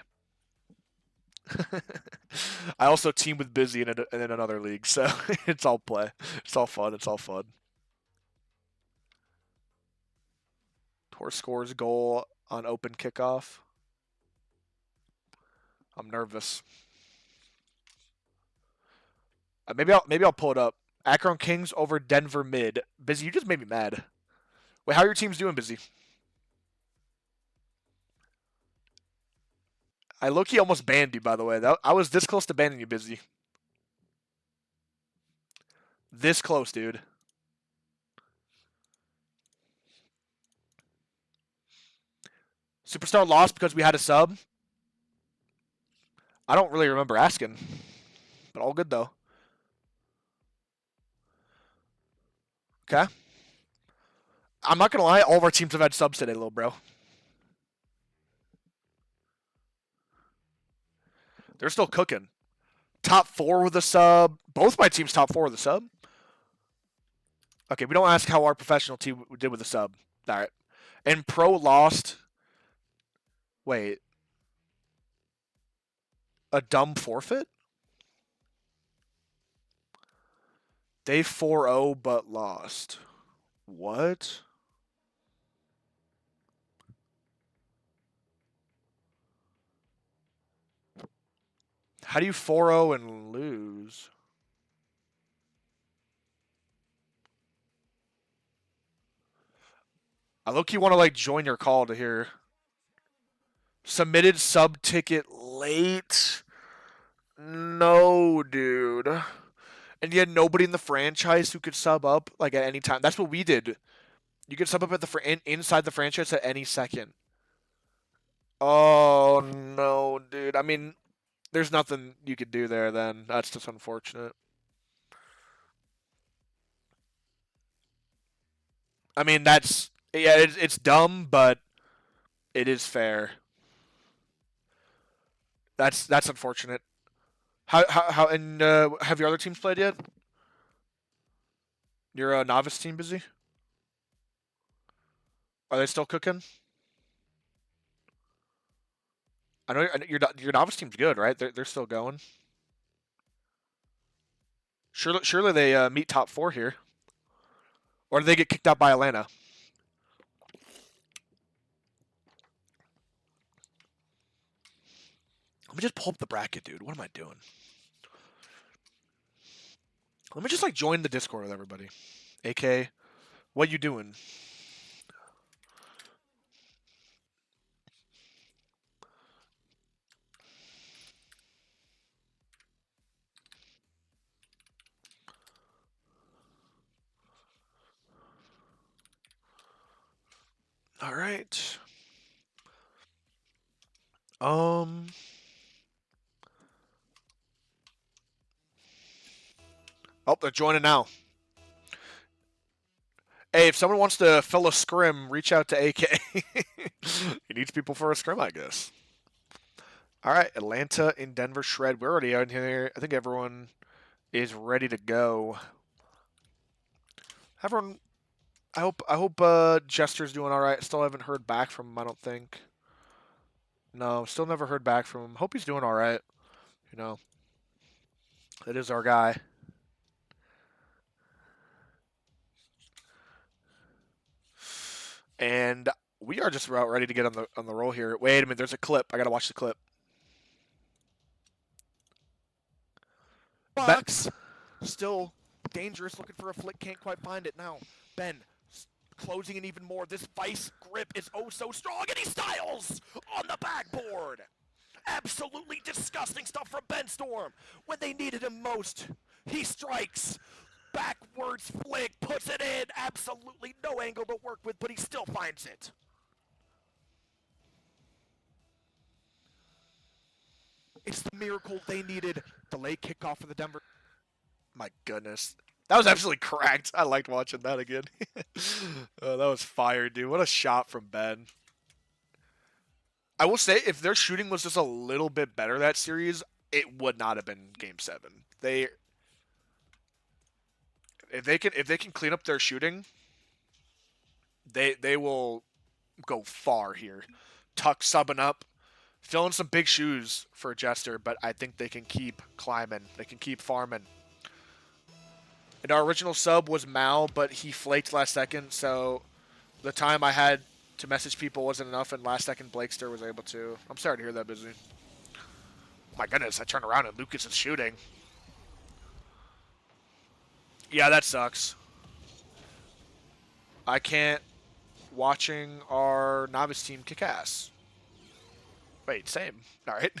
I also team with Busy in another league, so it's all play. It's all fun. It's all fun. Tor scores goal on open kickoff. I'm nervous. Maybe I'll pull it up. Akron Kings over Denver Mid. Busy, you just made me mad. Wait, how are your teams doing, Busy? I low-key almost banned you, by the way. I was this close to banning you, Busy. This close, dude. Superstar lost because we had a sub. I don't really remember asking, but all good though. Okay. I'm not going to lie, all of our teams have had subs today, little bro. They're still cooking. Top 4 with a sub. Both my teams top 4 with a sub. Okay, we don't ask how our professional team did with a sub. All right. And Pro lost. Wait. A dumb forfeit? They 4-0 but lost. What? How do you 4-0 and lose? I low-key want to like join your call to hear. Submitted sub ticket late. No, dude. And you had nobody in the franchise who could sub up like at any time. That's what we did. You could sub up at the inside the franchise at any second. Oh no, dude. I mean, there's nothing you could do there. Then that's just unfortunate. I mean, that's yeah, it's dumb, but it is fair. That's unfortunate. How and have your other teams played yet? Your novice team busy? Are they still cooking? I know your novice team's good, right? They're still going. Surely they meet top 4 here, or do they get kicked out by Atlanta? Let me just pull up the bracket, dude. What am I doing? Let me just like join the Discord with everybody. AK, what you doing? All right. Um. Oh, they're joining now. Hey, if someone wants to fill a scrim, reach out to AK. He needs people for a scrim, I guess. All right, Atlanta and Denver shred. We're already out here. I think everyone is ready to go. Everyone, I hope Jester's doing all right. Still haven't heard back from him. I don't think. No, still never heard back from him. Hope he's doing all right. You know, it is our guy. And we are just about ready to get on the roll here. Wait a minute, there's a clip. I gotta watch the clip. Box. Still dangerous, looking for a flick, can't quite find it now. Ben closing in even more. This vice grip is oh so strong, and he styles on the backboard. Absolutely disgusting stuff from Ben Storm. When they needed him most, he strikes. Backwards flick, puts it in. Absolutely no angle to work with, but he still finds it. It's the miracle they needed. Delayed kickoff for the Denver. My goodness. That was absolutely cracked. I liked watching that again. Oh, that was fire, dude. What a shot from Ben. I will say, if their shooting was just a little bit better that series, it would not have been Game 7. If they can clean up their shooting, they will go far here. Tuck subbing up, filling some big shoes for Jester, but I think they can keep climbing. They can keep farming. And our original sub was Mal, but he flaked last second, so the time I had to message people wasn't enough, and last second Blakester was able to. I'm sorry to hear that, Busy. My goodness, I turned around and Lucas is shooting. Yeah, that sucks. I can't watching our novice team kick ass. Wait, same. All right.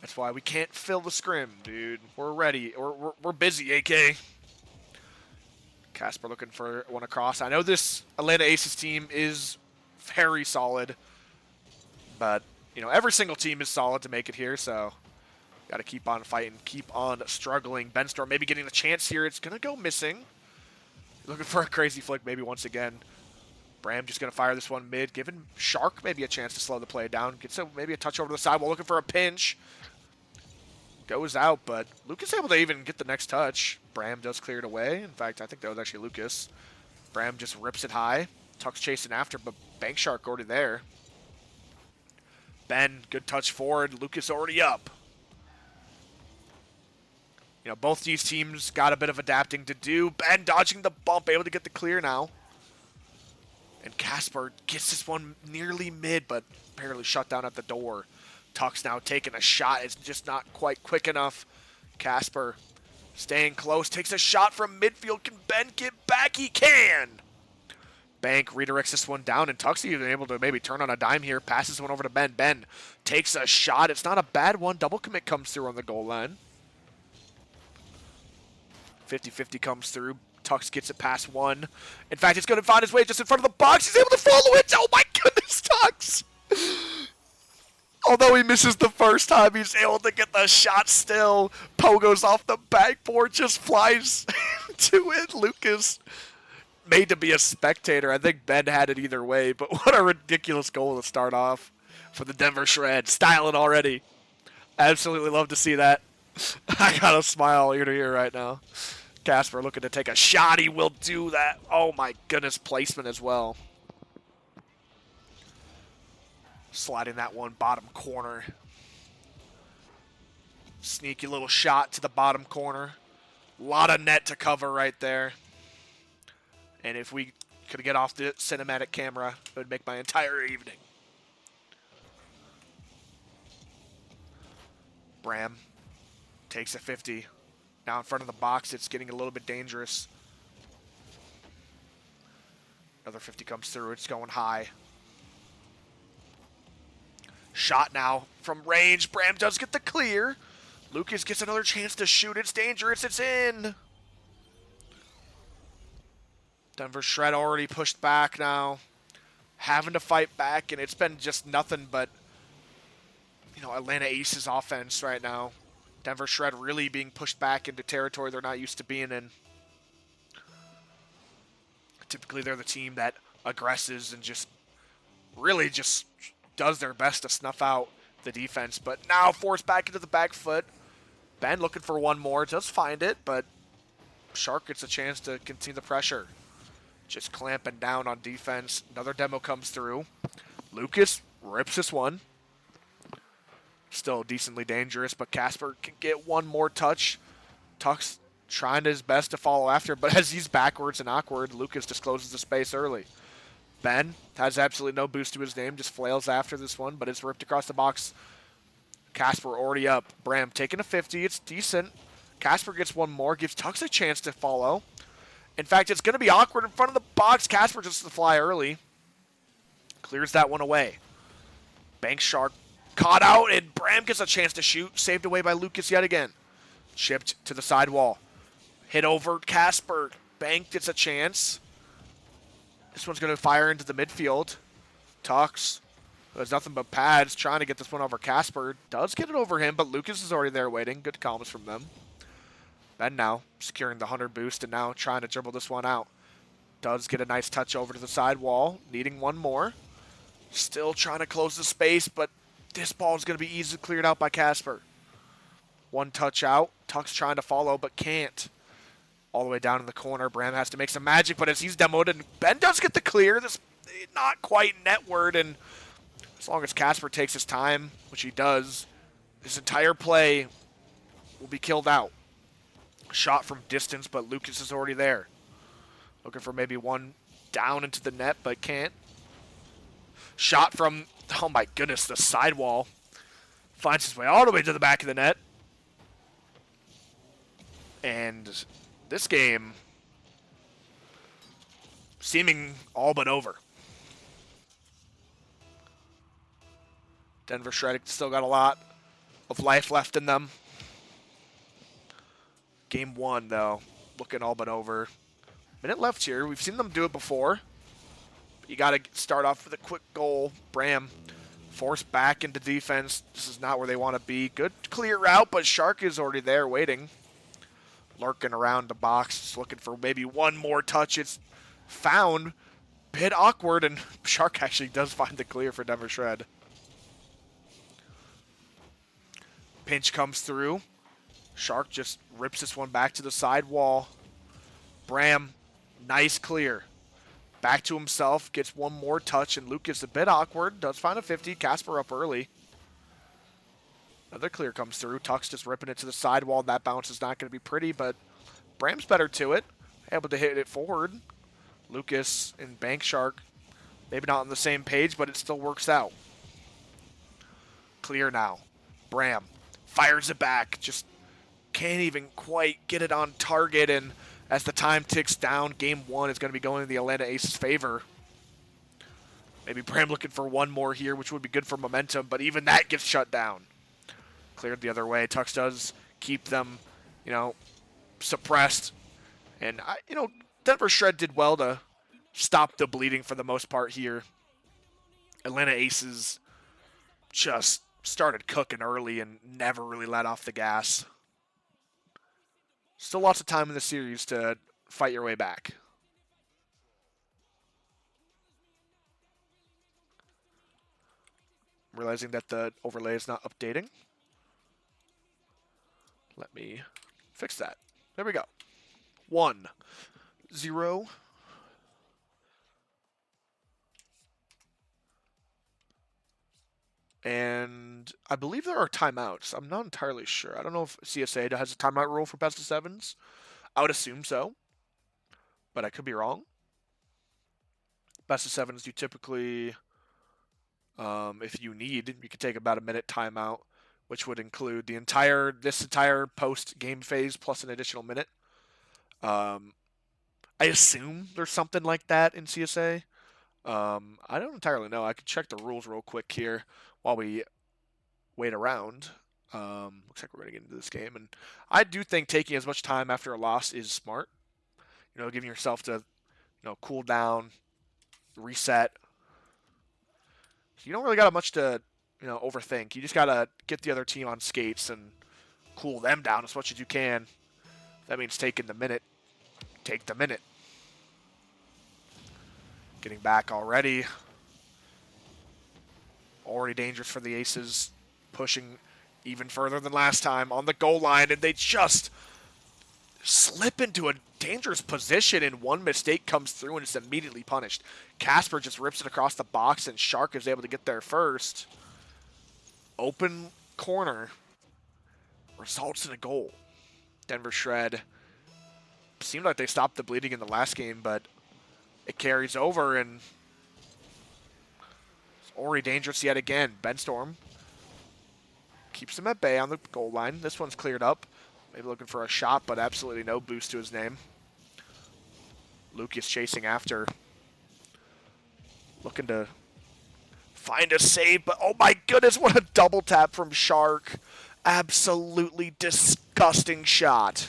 That's why we can't fill the scrim, dude. We're ready. We're busy, AK. Casper looking for one across. I know this Atlanta Aces team is very solid, but, you know, every single team is solid to make it here, so got to keep on fighting, keep on struggling. Ben Storm maybe getting the chance here. It's going to go missing. Looking for a crazy flick maybe once again. Bram just going to fire this one mid, giving Shark maybe a chance to slow the play down. Gets maybe a touch over to the sidewall, looking for a pinch. Goes out, but Lucas able to even get the next touch. Bram does clear it away. In fact, I think that was actually Lucas. Bram just rips it high. Tuck's chasing after, but Bank Shark already there. Ben, good touch forward. Lucas already up. You know, both these teams got a bit of adapting to do. Ben dodging the bump, able to get the clear now. And Casper gets this one nearly mid, but barely shut down at the door. Tuck's now taking a shot. It's just not quite quick enough. Casper staying close, takes a shot from midfield. Can Ben get back? He can! Bank redirects this one down, and Tuck's even able to maybe turn on a dime here. Passes one over to Ben. Ben takes a shot. It's not a bad one. Double commit comes through on the goal line. 50-50 comes through. Tux gets it past one. In fact, it's going to find his way just in front of the box. He's able to follow it. Oh my goodness, Tux! Although he misses the first time, he's able to get the shot still. Pogo's off the backboard, just flies to it. Lucas made to be a spectator. I think Ben had it either way, but what a ridiculous goal to start off for the Denver Shred. Styling already. Absolutely love to see that. I got a smile ear to ear right now. Casper looking to take a shot. He will do that. Oh my goodness, placement as well. Sliding that one bottom corner. Sneaky little shot to the bottom corner. A lot of net to cover right there. And if we could get off the cinematic camera, it would make my entire evening. Bram takes a 50. Now in front of the box, it's getting a little bit dangerous. Another 50 comes through. It's going high. Shot now from range. Bram does get the clear. Lucas gets another chance to shoot. It's dangerous. It's in. Denver Shred already pushed back now. Having to fight back, and it's been just nothing but, you know, Atlanta Ace's offense right now. Denver Shred really being pushed back into territory they're not used to being in. Typically, they're the team that aggresses and just really just does their best to snuff out the defense. But now forced back into the back foot. Ben looking for one more. Does find it, but Shark gets a chance to continue the pressure. Just clamping down on defense. Another demo comes through. Lucas rips this one. Still decently dangerous, but Casper can get one more touch. Tuck's trying his best to follow after, but as he's backwards and awkward, Lucas discloses the space early. Ben has absolutely no boost to his name, just flails after this one, but it's ripped across the box. Casper already up. Bram taking a 50. It's decent. Casper gets one more, gives Tux a chance to follow. In fact, it's going to be awkward in front of the box. Casper just to fly early. Clears that one away. Bank Shark caught out, and Bram gets a chance to shoot. Saved away by Lucas yet again. Chipped to the sidewall. Hit over Casper. Bank gets a chance. This one's going to fire into the midfield. Tux, who has nothing but pads, trying to get this one over Casper. Does get it over him, but Lucas is already there waiting. Good calms from them. Ben now securing the 100 boost and now trying to dribble this one out. Does get a nice touch over to the sidewall, needing one more. Still trying to close the space, but this ball is going to be easily cleared out by Casper. One touch out. Tuck's trying to follow, but can't. All the way down in the corner. Bram has to make some magic, but as he's demoed, and Ben does get the clear. This not quite netward, and as long as Casper takes his time, which he does, his entire play will be killed out. Shot from distance, but Lucas is already there. Looking for maybe one down into the net, but can't. Shot from, oh my goodness, the sidewall. Finds his way all the way to the back of the net. And this game seeming all but over. Denver Shred still got a lot of life left in them. Game one, though, looking all but over. Minute left here. We've seen them do it before. But you got to start off with a quick goal. Bram forced back into defense. This is not where they want to be. Good clear route, but Shark is already there waiting. lurking around the box, just looking for maybe one more touch. It's found. Bit awkward, and Shark actually does find the clear for Denver Shred. Pinch comes through. Shark just rips this one back to the side wall. Bram, nice clear. Back to himself, gets one more touch, and Lucas a bit awkward. Does find a 50. Casper up early. Another clear comes through. Tuck's just ripping it to the sidewall. That bounce is not going to be pretty, but Bram's better to it. Able to hit it forward. Lucas and Bank Shark, maybe not on the same page, but it still works out. Clear now. Bram fires it back. Just can't even quite get it on target, and as the time ticks down, game one is going to be going in the Atlanta Aces' favor. Maybe Bram looking for one more here, which would be good for momentum, but even that gets shut down. Cleared the other way. Tux does keep them, suppressed. And, Denver Shred did well to stop the bleeding for the most part here. Atlanta Aces just started cooking early and never really let off the gas. Still lots of time in the series to fight your way back. I'm realizing that the overlay is not updating. Let me fix that. There we go. 1-0. And I believe there are timeouts. I'm not entirely sure. I don't know if CSA has a timeout rule for best of sevens. I would assume so, but I could be wrong. Best of sevens, you typically, if you need, you could take about a minute timeout, which would include this entire post-game phase plus an additional minute. I assume there's something like that in CSA. I don't entirely know. I could check the rules real quick here while we wait around. Looks like we're going to get into this game. And I do think taking as much time after a loss is smart. Giving yourself to, cool down, reset. You don't really got much to, overthink. You just got to get the other team on skates and cool them down as much as you can. That means taking the minute. Take the minute. Getting back already. Already dangerous for the Aces. Pushing even further than last time on the goal line, and they just slip into a dangerous position, and one mistake comes through and it's immediately punished. Casper just rips it across the box, and Shark is able to get there first. Open corner. Results in a goal. Denver Shred seemed like they stopped the bleeding in the last game, but it carries over, and it's already dangerous yet again. Ben Storm keeps him at bay on the goal line. This one's cleared up. Maybe looking for a shot, but absolutely no boost to his name. Lucas chasing after. Looking to find a save, but oh my goodness, what a double tap from Shark. Absolutely disgusting shot.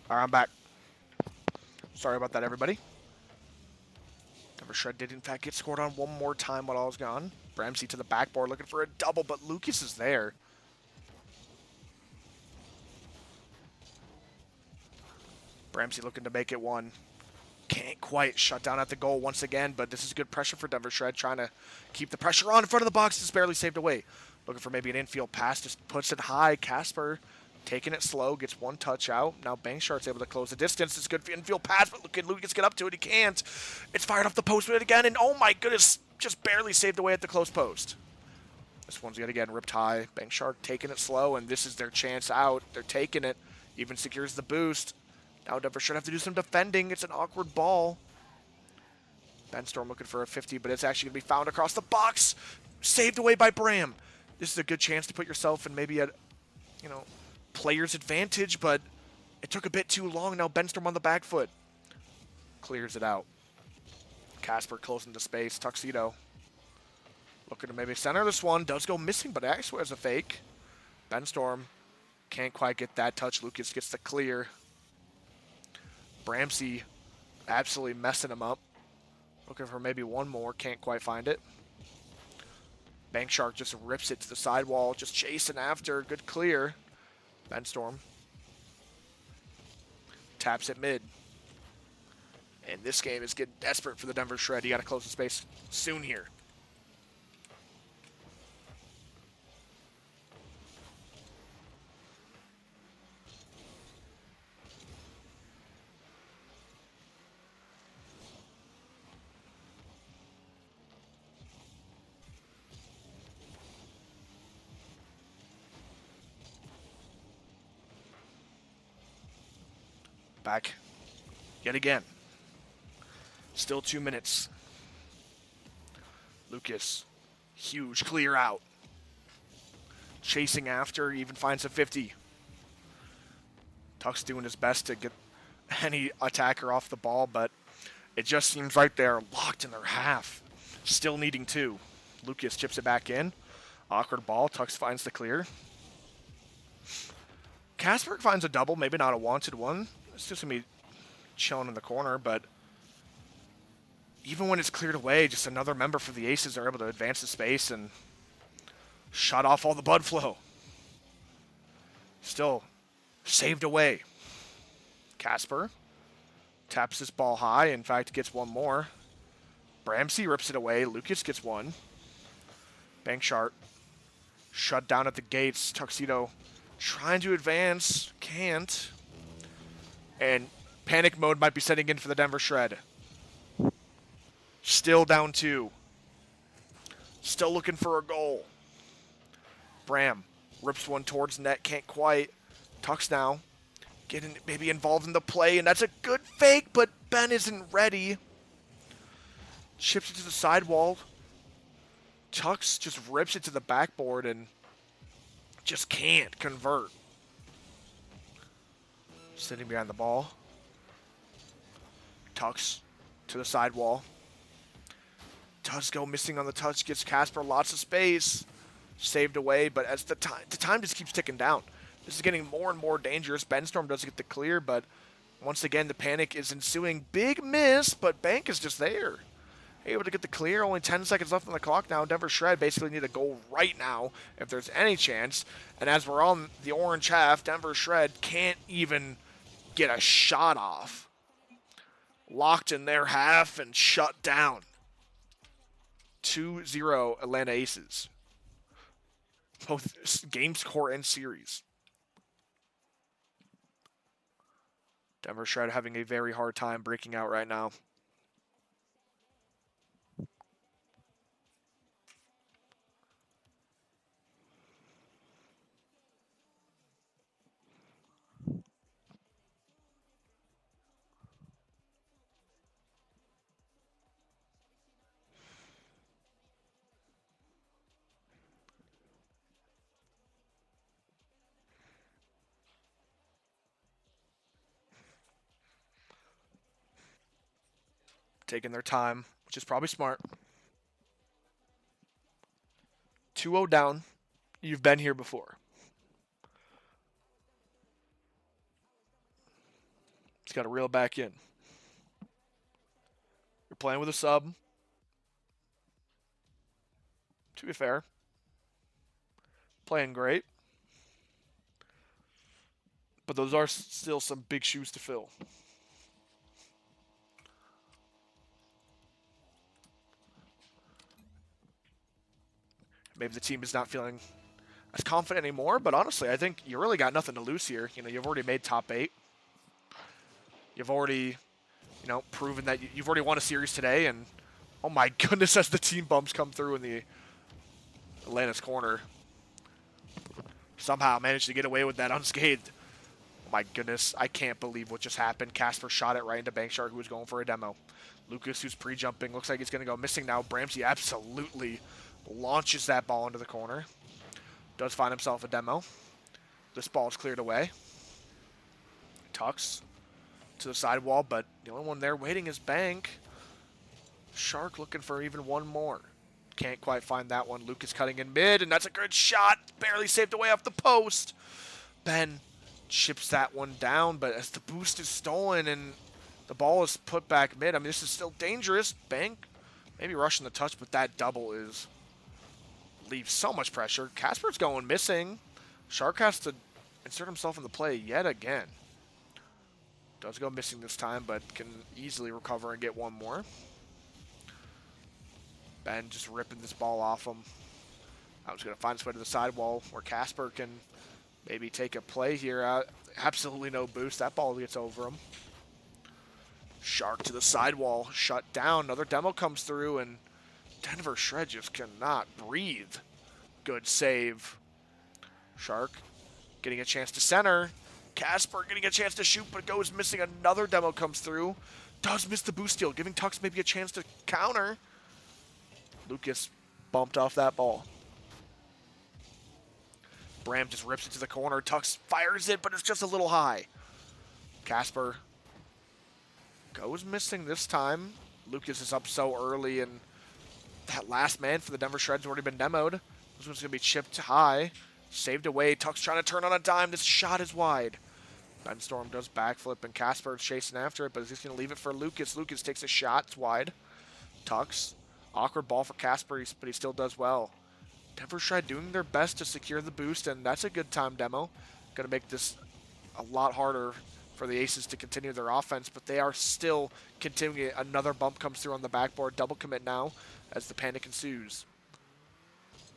All right, I'm back. Sorry about that, everybody. Denver Shred did, in fact, get scored on one more time while I was gone. Bramsey to the backboard looking for a double, but Lucas is there. Bramsey looking to make it one. Can't quite shut down at the goal once again, but this is good pressure for Denver Shred, trying to keep the pressure on in front of the box. Just barely saved away. Looking for maybe an infield pass, just puts it high. Casper taking it slow, gets one touch out. Now Bankshart's able to close the distance. It's good infield pass, but can Lucas get up to it? He can't. It's fired off the post with it again, and oh my goodness, just barely saved away at the close post. This one's yet again ripped high. Bankshark taking it slow, and this is their chance out. They're taking it. Even secures the boost. Now Denver should have to do some defending. It's an awkward ball. Benstorm looking for a 50, but it's actually going to be found across the box. Saved away by Bram. This is a good chance to put yourself in maybe a, player's advantage, but it took a bit too long. Now Benstorm on the back foot. Clears it out. Casper closing the space. Tuxedo looking to maybe center this one. Does go missing, but actually has a fake. Benstorm can't quite get that touch. Lucas gets the clear. Bramsey absolutely messing him up. Looking for maybe one more. Can't quite find it. Bank Shark just rips it to the sidewall. Just chasing after. Good clear. Benstorm taps it mid. And this game is getting desperate for the Denver Shred. You got to close the space soon here. Back yet again. Still 2 minutes. Lucas, huge clear out. Chasing after, even finds a 50. Tuck's doing his best to get any attacker off the ball, but it just seems like they're locked in their half. Still needing 2. Lucas chips it back in. Awkward ball. Tux finds the clear. Casper finds a double, maybe not a wanted one. It's just going to be chilling in the corner, but even when it's cleared away, just another member for the Aces are able to advance the space and shut off all the blood flow. Still saved away. Casper taps this ball high. In fact, gets one more. Bramsey rips it away. Lucas gets one. Bank Shark shut down at the gates. Tuxedo trying to advance. Can't. And panic mode might be setting in for the Denver Shred. Still down 2. Still looking for a goal. Bram rips one towards net. Can't quite. Tux now getting maybe involved in the play. And that's a good fake, but Ben isn't ready. Chips it to the sidewall. Tux just rips it to the backboard and just can't convert. Sitting behind the ball. Tux to the sidewall. Does go missing on the touch. Gives Casper lots of space. Saved away, but as the time just keeps ticking down. This is getting more and more dangerous. Benstorm does get the clear, but once again the panic is ensuing. Big miss, but Bank is just there. Able to get the clear. Only 10 seconds left on the clock now. Denver Shred basically need a goal right now if there's any chance. And as we're on the orange half, Denver Shred can't even get a shot off. Locked in their half and shut down. 2-0 Atlanta Aces. Both game score and series. Denver Shred having a very hard time breaking out right now. Taking their time, which is probably smart. 2-0 down. You've been here before. It's got to reel back in. You're playing with a sub. To be fair. Playing great. But those are still some big shoes to fill. Maybe the team is not feeling as confident anymore, but honestly, I think you really got nothing to lose here. You've already made top 8. You've already, proven that you've already won a series today, and oh my goodness, as the team bumps come through in the Atlanta's corner. Somehow managed to get away with that unscathed. My goodness, I can't believe what just happened. Casper shot it right into Bankshark, who was going for a demo. Lucas, who's pre-jumping, looks like he's going to go missing now. Bramsey absolutely launches that ball into the corner. Does find himself a demo. This ball is cleared away. Tucks to the sidewall, but the only one there waiting is Bank. Shark looking for even one more. Can't quite find that one. Lucas cutting in mid, and that's a good shot. Barely saved away off the post. Ben chips that one down, but as the boost is stolen and the ball is put back mid, I mean, this is still dangerous. Bank maybe rushing the touch, but that double leaves so much pressure. Casper's going missing. Shark has to insert himself in the play yet again. Does go missing this time, but can easily recover and get one more. Ben just ripping this ball off him. I was going to find his way to the sidewall where Casper can maybe take a play here. Absolutely no boost. That ball gets over him. Shark to the sidewall, shut down. Another demo comes through, and Denver Shred just cannot breathe. Good save. Shark getting a chance to center. Casper getting a chance to shoot, but goes missing. Another demo comes through. Does miss the boost steal, giving Tux maybe a chance to counter. Lucas bumped off that ball. Bram just rips it to the corner. Tux fires it, but it's just a little high. Casper goes missing this time. Lucas is up so early, and that last man for the Denver Shred's already been demoed. This one's going to be chipped high. Saved away. Tux trying to turn on a dime. This shot is wide. Ben Storm does backflip, and Casper is chasing after it, but he's going to leave it for Lucas. Lucas takes a shot. It's wide. Tux. Awkward ball for Casper, but he still does well. Denver Shred doing their best to secure the boost, and that's a good time demo. Going to make this a lot harder for the Aces to continue their offense, but they are still continuing it. Another bump comes through on the backboard. Double commit now as the panic ensues.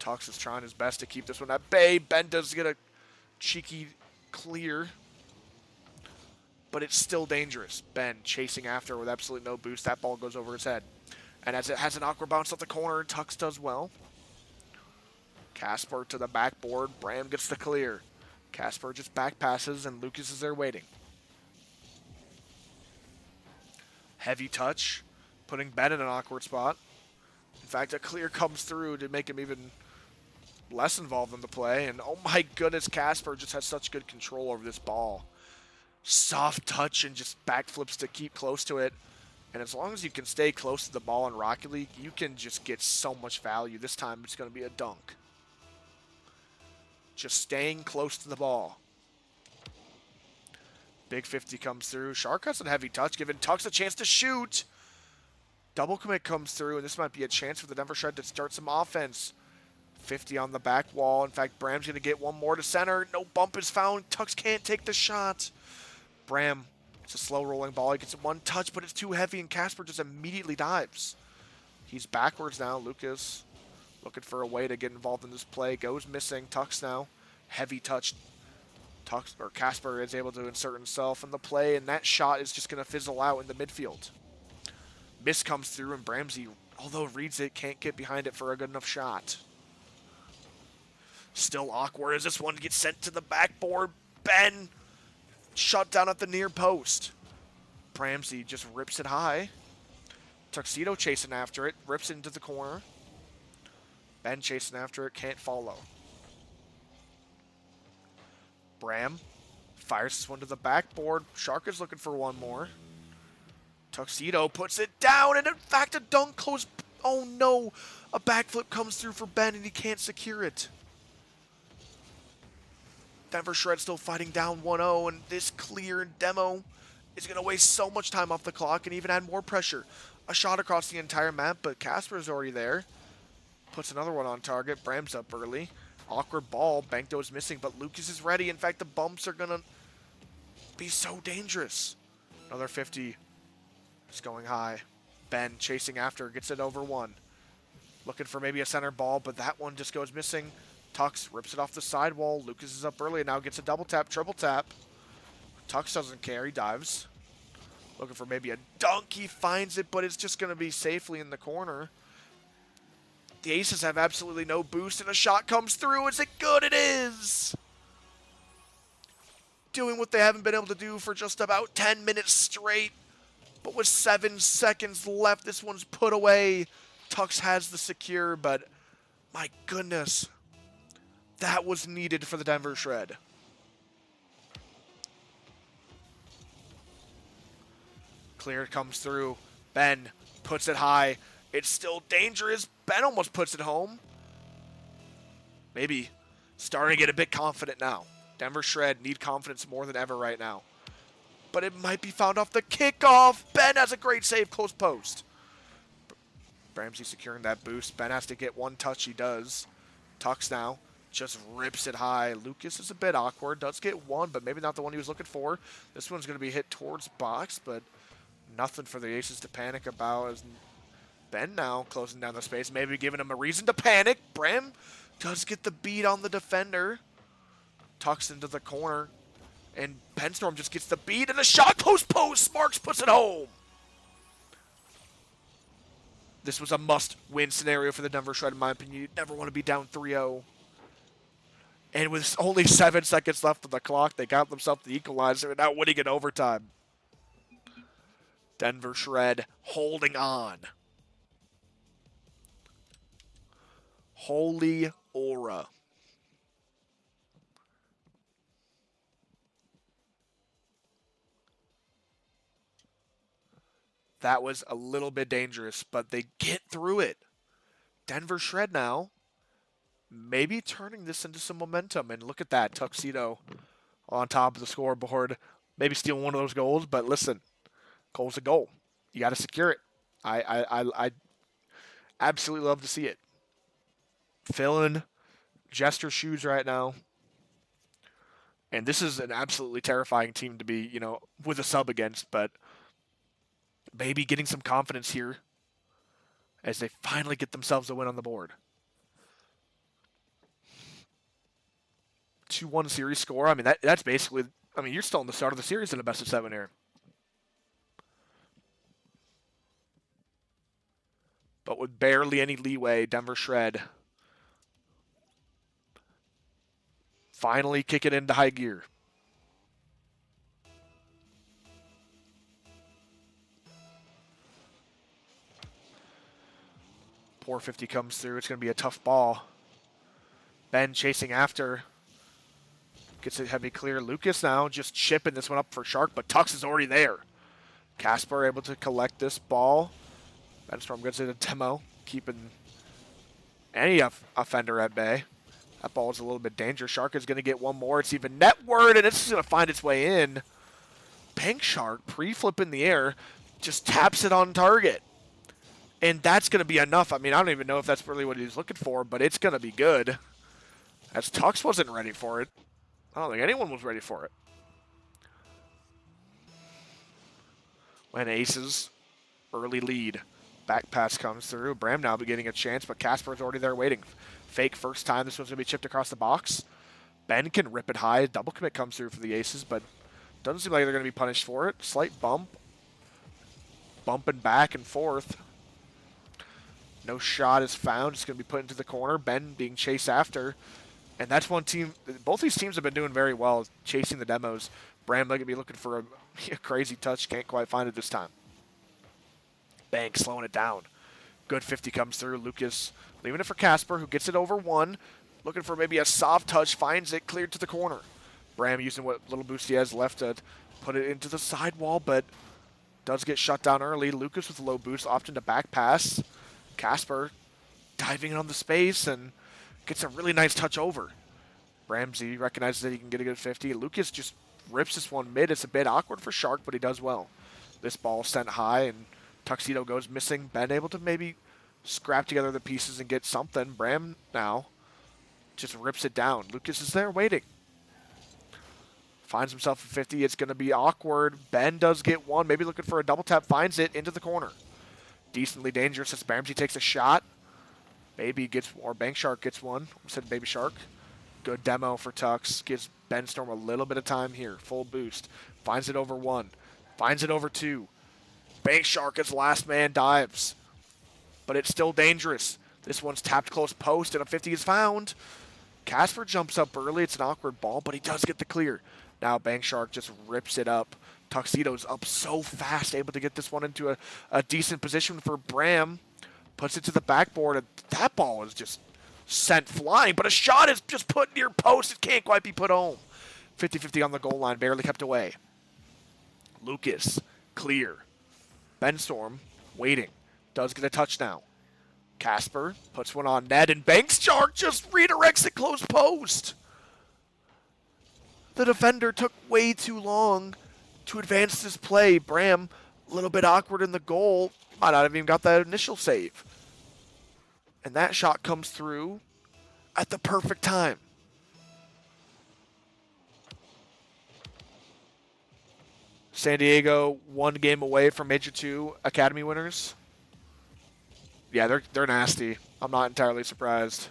Tux is trying his best to keep this one at bay. Ben does get a cheeky clear, but it's still dangerous. Ben chasing after with absolutely no boost. That ball goes over his head. And as it has an awkward bounce off the corner, Tux does well. Casper to the backboard. Bram gets the clear. Casper just back passes, and Lucas is there waiting. Heavy touch, putting Ben in an awkward spot. In fact, a clear comes through to make him even less involved in the play. And oh my goodness, Casper just has such good control over this ball. Soft touch and just backflips to keep close to it. And as long as you can stay close to the ball in Rocket League, you can just get so much value. This time it's going to be a dunk. Just staying close to the ball. Big 50 comes through. Shark has a heavy touch, giving Tux a chance to shoot. Double commit comes through, and this might be a chance for the Denver Shred to start some offense. 50 on the back wall. In fact, Bram's going to get one more to center. No bump is found. Tux can't take the shot. Bram, it's a slow rolling ball. He gets one touch, but it's too heavy, and Casper just immediately dives. He's backwards now. Lucas looking for a way to get involved in this play. Goes missing. Tux now. Heavy touch. Tux, or Casper is able to insert himself in the play, and that shot is just going to fizzle out in the midfield. Miss comes through, and Bramsey, although reads it, can't get behind it for a good enough shot. Still awkward as this one gets sent to the backboard. Ben shut down at the near post. Bramsey just rips it high. Tuxedo chasing after it, rips it into the corner. Ben chasing after it, can't follow. Bram fires this one to the backboard. Shark is looking for one more. Tuxedo puts it down, and in fact a dunk close. Oh no, a backflip comes through for Ben, and he can't secure it. Denver Shred still fighting down 1-0, and this clear and demo is going to waste so much time off the clock and even add more pressure. A shot across the entire map, but Casper is already there. Puts another one on target. Bram's up early. Awkward ball. Bankdo's missing, but Lucas is ready. In fact, the bumps are going to be so dangerous. Another 50. It's going high. Ben chasing after. Gets it over one. Looking for maybe a center ball, but that one just goes missing. Tux rips it off the sidewall. Lucas is up early and now gets a double tap, triple tap. Tux doesn't care. He dives. Looking for maybe a dunk. He finds it, but it's just going to be safely in the corner. The Aces have absolutely no boost, and a shot comes through. Is it good? It is! doing what they haven't been able to do for just about 10 minutes straight. But with 7 seconds left, this one's put away. Tux has the secure, but my goodness, that was needed for the Denver Shred. Clear comes through. Ben puts it high. It's still dangerous. Ben almost puts it home. Maybe starting to get a bit confident now. Denver Shred need confidence more than ever right now. But it might be found off the kickoff. Ben has a great save, close post. Ramsey securing that boost. Ben has to get one touch. He does. Tux now just rips it high. Lucas is a bit awkward. Does get one, but maybe not the one he was looking for. This one's going to be hit towards box, but nothing for the Aces to panic about. As Ben now closing down the space, maybe giving him a reason to panic. Bram does get the beat on the defender. Tucks into the corner. And Penstorm just gets the beat and the shot post. Smarks puts it home. This was a must-win scenario for the Denver Shred, in my opinion. You never want to be down 3-0. And with only 7 seconds left on the clock, they got themselves the equalizer and now winning in overtime. Denver Shred holding on. Holy aura. That was a little bit dangerous, but they get through it. Denver Shred now, maybe turning this into some momentum. And look at that, Tuxedo on top of the scoreboard. Maybe stealing one of those goals, but listen, goal's a goal. You got to secure it. I absolutely love to see it. Filling Jester shoes right now. And this is an absolutely terrifying team to be, with a sub against, but maybe getting some confidence here as they finally get themselves a win on the board. 2-1 series score. I mean, that's basically, you're still in the start of the series in a best of 7 here. But with barely any leeway, Denver Shred finally kick it into high gear. .450 comes through. It's going to be a tough ball. Ben chasing after. Gets it heavy clear. Lucas now just chipping this one up for Shark, but Tux is already there. Casper able to collect this ball. Benstorm gets it a demo, keeping any offender at bay. That ball is a little bit dangerous. Shark is going to get one more. It's even netward, and it's going to find its way in. Bank Shark, pre-flip in the air, just taps it on target. And that's going to be enough. I don't even know if that's really what he's looking for, but it's going to be good. As Tux wasn't ready for it. I don't think anyone was ready for it. When Aces, early lead. Back pass comes through. Bram now be getting a chance, but Casper's already there waiting. Fake first time. This one's going to be chipped across the box. Ben can rip it high. Double commit comes through for the Aces, but doesn't seem like they're going to be punished for it. Slight bump. Bumping back and forth. No shot is found. It's going to be put into the corner. Ben being chased after. And that's one team. Both these teams have been doing very well chasing the demos. Bram going to be looking for a crazy touch. Can't quite find it this time. Bank slowing it down. Good 50 comes through. Lucas leaving it for Casper, who gets it over one. Looking for maybe a soft touch. Finds it cleared to the corner. Bram using what little boost he has left to put it into the sidewall, but does get shut down early. Lucas with a low boost, opting to back pass. Casper diving in on the space and gets a really nice touch over. Ramsey recognizes that he can get a good 50. Lucas just rips this one mid. It's a bit awkward for Shark, but he does well. This ball sent high, and Tuxedo goes missing. Ben able to maybe scrap together the pieces and get something. Bram now just rips it down. Lucas is there waiting. Finds himself a 50. It's going to be awkward. Ben does get one. Maybe looking for a double tap. Finds it into the corner. Decently dangerous as Ramsey takes a shot. Baby gets, or Bank Shark gets one. I said Baby Shark. Good demo for Tux. Gives Ben Storm a little bit of time here. Full boost. Finds it over one. Finds it over two. Bank Shark as last man dives. But it's still dangerous. This one's tapped close post and a 50 is found. Casper jumps up early. It's an awkward ball, but he does get the clear. Now Bank Shark just rips it up. Tuxedo's up so fast, able to get this one into a decent position for Bram. Puts it to the backboard, and that ball is just sent flying. But a shot is just put near post. It can't quite be put home. 50-50 on the goal line, barely kept away. Lucas, clear. Benstorm, waiting. Does get a touch now. Casper puts one on net, and Bank Shark just redirects it close post. The defender took way too long to advance this play. Bram, a little bit awkward in the goal. Might not have even got that initial save. And that shot comes through at the perfect time. San Diego, one game away from Major 2 Academy winners. Yeah, they're nasty. I'm not entirely surprised.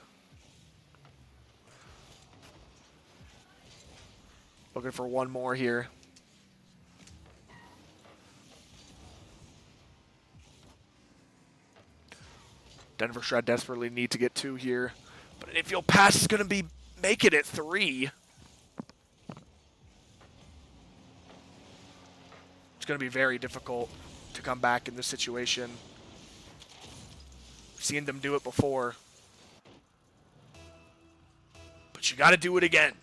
Looking for one more here. Denver Shred desperately need to get 2 here. But an infield pass is going to be making it 3. It's going to be very difficult to come back in this situation. Seen them do it before. But you got to do it again.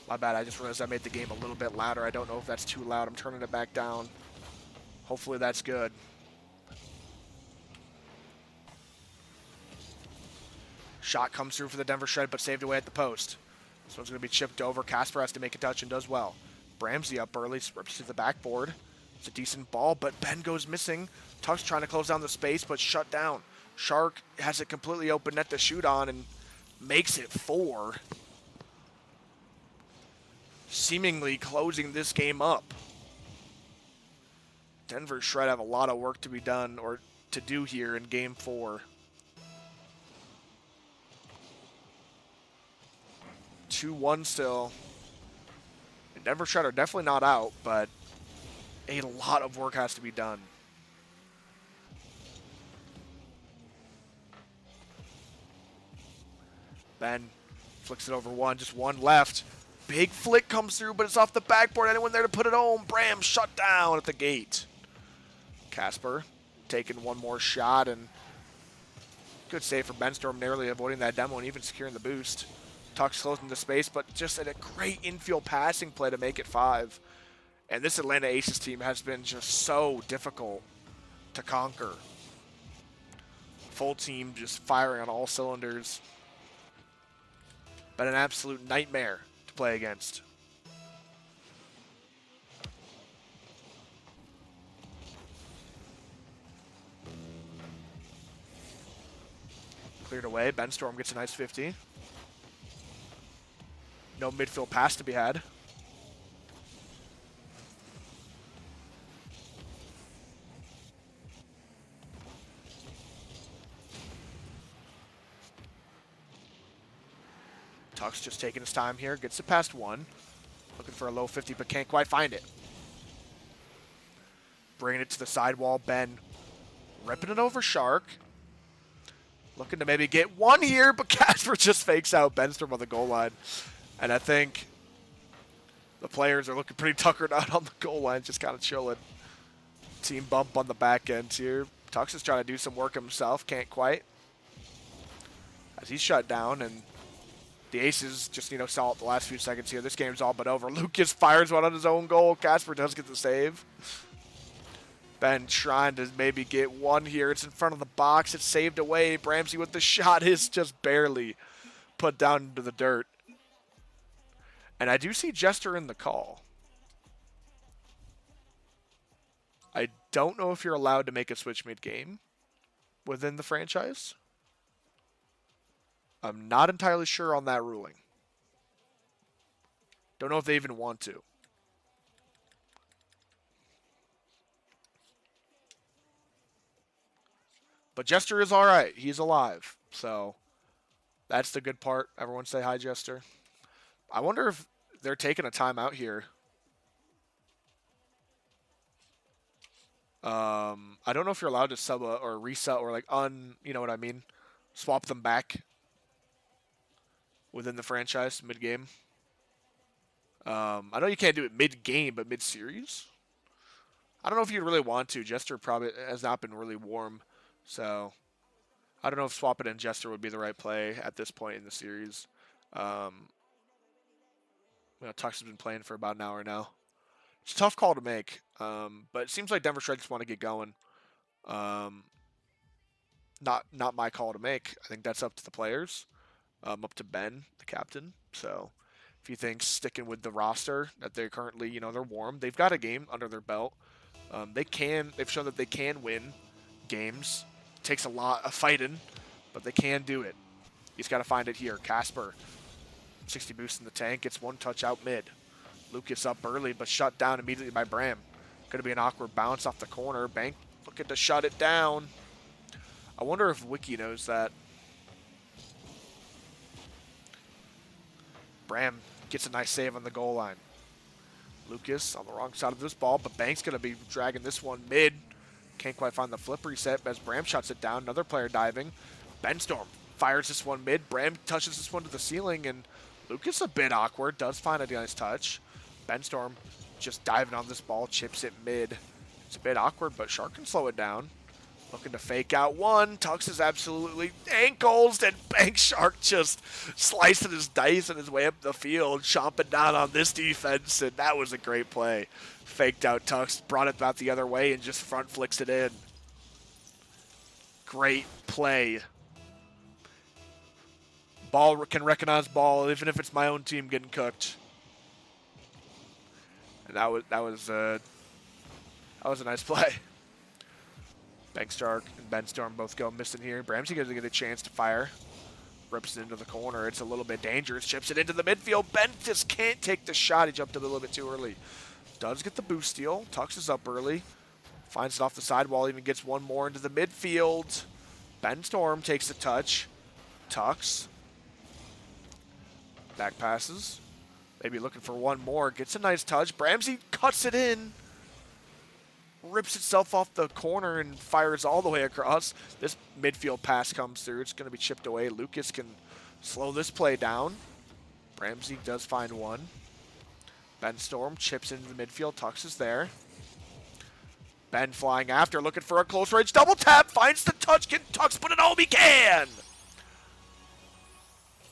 My bad, I just realized I made the game a little bit louder. I don't know if that's too loud. I'm turning it back down. Hopefully that's good. Shot comes through for the Denver Shred, but saved away at the post. This one's going to be chipped over. Casper has to make a touch and does well. Bramsey up early, rips to the backboard. It's a decent ball, but Ben goes missing. Tuck's trying to close down the space, but shut down. Shark has it completely open net to shoot on and makes it 4. Seemingly closing this game up. Denver Shred have a lot of work to be done or to do here in game 4. 2-1 still. And Denver Shred are definitely not out, but a lot of work has to be done. Ben flicks it over one, just one left. Big flick comes through, but it's off the backboard. Anyone there to put it home? Bram shut down at the gate. Casper taking one more shot, and good save for Benstorm, narrowly avoiding that demo and even securing the boost. Tuck's closing the space, but just a great infield passing play to make it 5. And this Atlanta Aces team has been just so difficult to conquer. Full team just firing on all cylinders. Been an absolute nightmare to play against. Cleared away. Benstorm gets a nice 50. No midfield pass to be had. Tuck's just taking his time here. Gets it past 1. Looking for a low 50, but can't quite find it. Bringing it to the sidewall. Ben ripping it over Shark. Looking to maybe get 1 here, but Casper just fakes out Benstorm on the goal line. And I think the players are looking pretty tuckered out on the goal line, just kind of chilling. Team bump on the back end here. Tux is trying to do some work himself, can't quite. As he's shut down, and the Aces just, saw it the last few seconds here. This game's all but over. Lucas fires one on his own goal. Casper does get the save. Ben trying to maybe get 1 here. It's in front of the box. It's saved away. Bramsey with the shot is just barely put down into the dirt. And I do see Jester in the call. I don't know if you're allowed to make a switch mid-game within the franchise. I'm not entirely sure on that ruling. Don't know if they even want to. But Jester is all right. He's alive. So that's the good part. Everyone say hi, Jester. I wonder if they're taking a timeout here. I don't know if you're allowed to sub or reset or you know what I mean? Swap them back. within the franchise mid-game. I know you can't do it mid-game, but mid-series? I don't know if you really want to. Jester probably has not been really warm, so I don't know if swapping in Jester would be the right play at this point in the series. Um, Tux has been playing for about an hour now. It's a tough call to make, but it seems like Denver Strikes want to get going. Um, not my call to make. I think that's up to the players, up to Ben, the captain. So if he thinks sticking with the roster that they're currently, they're warm. They've got a game under their belt. They've shown that they can win games. It takes a lot of fighting, but they can do it. He's got to find it here. Casper, 60 boost in the tank, gets one touch out mid. Lucas up early, but shut down immediately by Bram. Going to be an awkward bounce off the corner. Bank looking to shut it down. I wonder if Wiki knows that. Bram gets a nice save on the goal line. Lucas on the wrong side of this ball, but Bank's going to be dragging this one mid. Can't quite find the flip reset as Bram shuts it down. Another player diving. Benstorm fires this one mid. Bram touches this one to the ceiling, and Lucas a bit awkward. Does find a nice touch. Benstorm just diving on this ball, chips it mid. It's a bit awkward, but Shark can slow it down. Looking to fake out one. Tux is absolutely ankles, and Bank Shark just slicing his dice and his way up the field, chomping down on this defense, and that was a great play. Faked out Tux, brought it about the other way, and just front flicks it in. Great play. Ball can recognize ball, even if it's my own team getting cooked. And that was a nice play. Bank Shark and Benstorm both go missing here. Bramsey doesn't get a chance to fire. Rips it into the corner. It's a little bit dangerous. Chips it into the midfield. Ben just can't take the shot. He jumped a little bit too early. Does get the boost steal. Tux is up early. Finds it off the sidewall. Even gets one more into the midfield. Benstorm takes the touch. Tux. Back passes. Maybe looking for one more. Gets a nice touch. Bramsey cuts it in. Rips itself off the corner and fires all the way across. This midfield pass comes through. It's going to be chipped away. Lucas can slow this play down. Bramsey does find one. Benstorm chips into the midfield. Tux is there. Ben flying after, looking for a close range double tap. Finds the touch. Can Tux put it home? He can!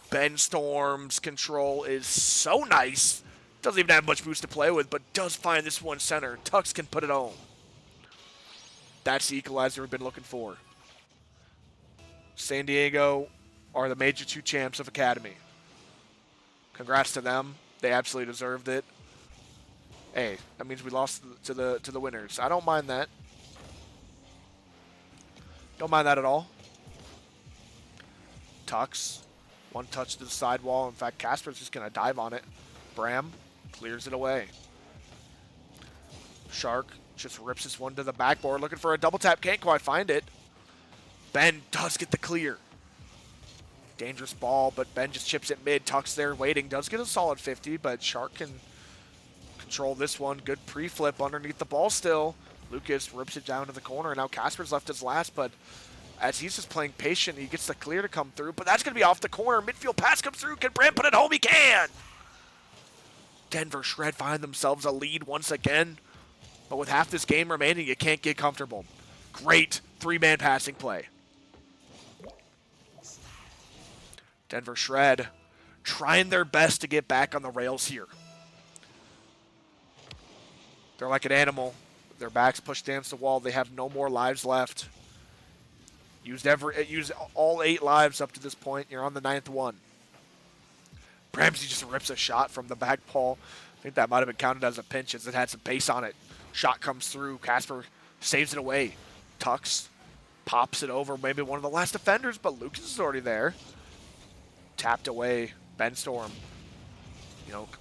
Benstorm's control is so nice. Doesn't even have much boost to play with, but does find this one center. Tux can put it home. That's the equalizer we've been looking for. San Diego are the major two champs of Academy. Congrats to them. They absolutely deserved it. Hey, that means we lost to the winners. I don't mind that. Don't mind that at all. Tux. One touch to the sidewall. In fact, Casper's just going to dive on it. Bram clears it away. Shark just rips this one to the backboard, looking for a double tap. Can't quite find it. Ben does get the clear. Dangerous ball, but Ben just chips it mid. Tux there waiting. Does get a solid 50, but Shark can control this one. Good pre-flip underneath the ball still. Lucas rips it down to the corner, and now Casper's left his last, but as he's just playing patient, he gets the clear to come through, but that's going to be off the corner. Midfield pass comes through. Can Bram put it home? He can! Denver Shred find themselves a lead once again. But with half this game remaining, you can't get comfortable. Great three-man passing play. Denver Shred trying their best to get back on the rails here. They're like an animal. Their backs pushed against the wall. They have no more lives left. Used all 8 lives up to this point. You're on the 9th one. Bramsey just rips a shot from the back pole. I think that might have been counted as a pinch as it had some pace on it. Shot comes through. Casper saves it away. Tux pops it over. Maybe one of the last defenders, but Lucas is already there. Tapped away. Benstorm.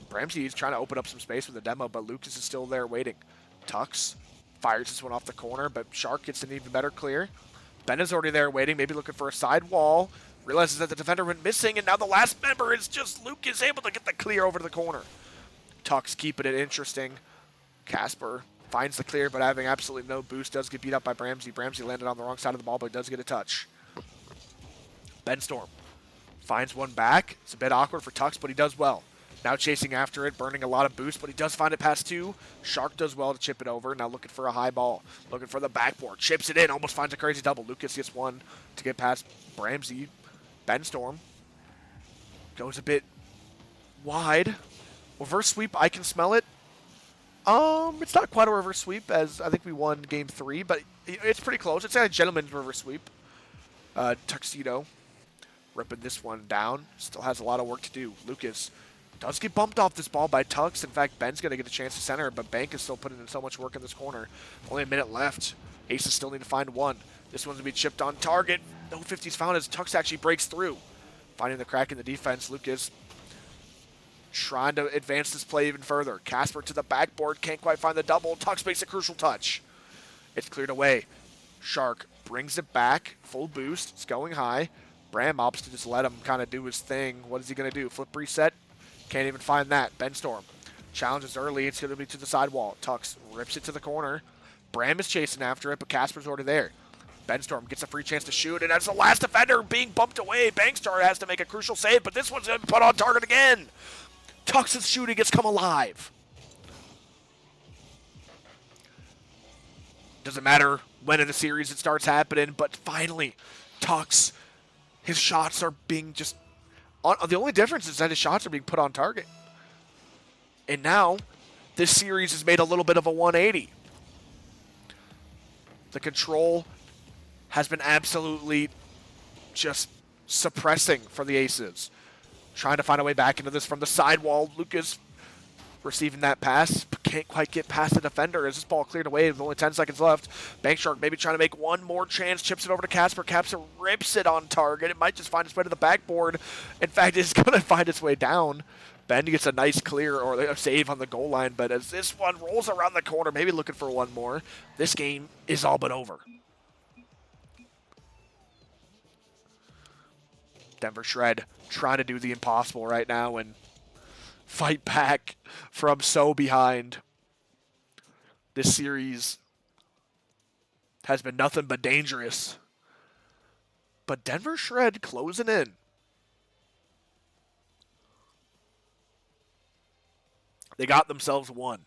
Bramsey is trying to open up some space with the demo, but Lucas is still there waiting. Tux fires this one off the corner, but Shark gets an even better clear. Ben is already there waiting, maybe looking for a side wall. Realizes that the defender went missing, and now the last member is just Lucas able to get the clear over to the corner. Tux keeping it interesting. Casper finds the clear, but having absolutely no boost. Does get beat up by Bramsey. Bramsey landed on the wrong side of the ball, but does get a touch. Benstorm Finds one back. It's a bit awkward for Tux, but he does well. Now chasing after it, burning a lot of boost, but he does find it past 2. Shark does well to chip it over. Now looking for a high ball. Looking for the backboard. Chips it in. Almost finds a crazy double. Lucas gets one to get past Bramsey. Benstorm goes a bit wide. Reverse sweep, I can smell it. It's not quite a reverse sweep, as I think we won game 3, but it's pretty close. It's a gentleman's reverse sweep. Tuxedo ripping this one down. Still has a lot of work to do. Lucas does get bumped off this ball by Tux. In fact, Ben's going to get a chance to center, but Bank is still putting in so much work in this corner. Only a minute left. Aces still need to find one. This one's going to be chipped on target. No 50s found as Tux actually breaks through. Finding the crack in the defense, Lucas trying to advance this play even further. Casper to the backboard, can't quite find the double. Tux makes a crucial touch. It's cleared away. Shark brings it back, full boost, it's going high. Bram opts to just let him kind of do his thing. What is he going to do? Flip reset? Can't even find that. Benstorm challenges early. It's going to be to the sidewall. Tux rips it to the corner. Bram is chasing after it, but Casper's already there. Benstorm gets a free chance to shoot, and as the last defender being bumped away, Bankstar has to make a crucial save, but this one's going to be put on target again. Tux's shooting has come alive. Doesn't matter when in the series it starts happening, but finally, Tux, his shots are being just... the only difference is that his shots are being put on target. And now, this series has made a little bit of a 180. The control has been absolutely just suppressing for the Aces. Trying to find a way back into this from the sidewall. Lucas receiving that pass, but can't quite get past the defender as this ball cleared away with only 10 seconds left. Bankshark maybe trying to make one more chance, chips it over to Casper. Casper rips it on target. It might just find its way to the backboard. In fact, it's going to find its way down. Ben gets a nice clear or a save on the goal line, but as this one rolls around the corner, maybe looking for one more, this game is all but over. Denver Shred trying to do the impossible right now and fight back from so behind. This series has been nothing but dangerous. But Denver Shred closing in. They got themselves one.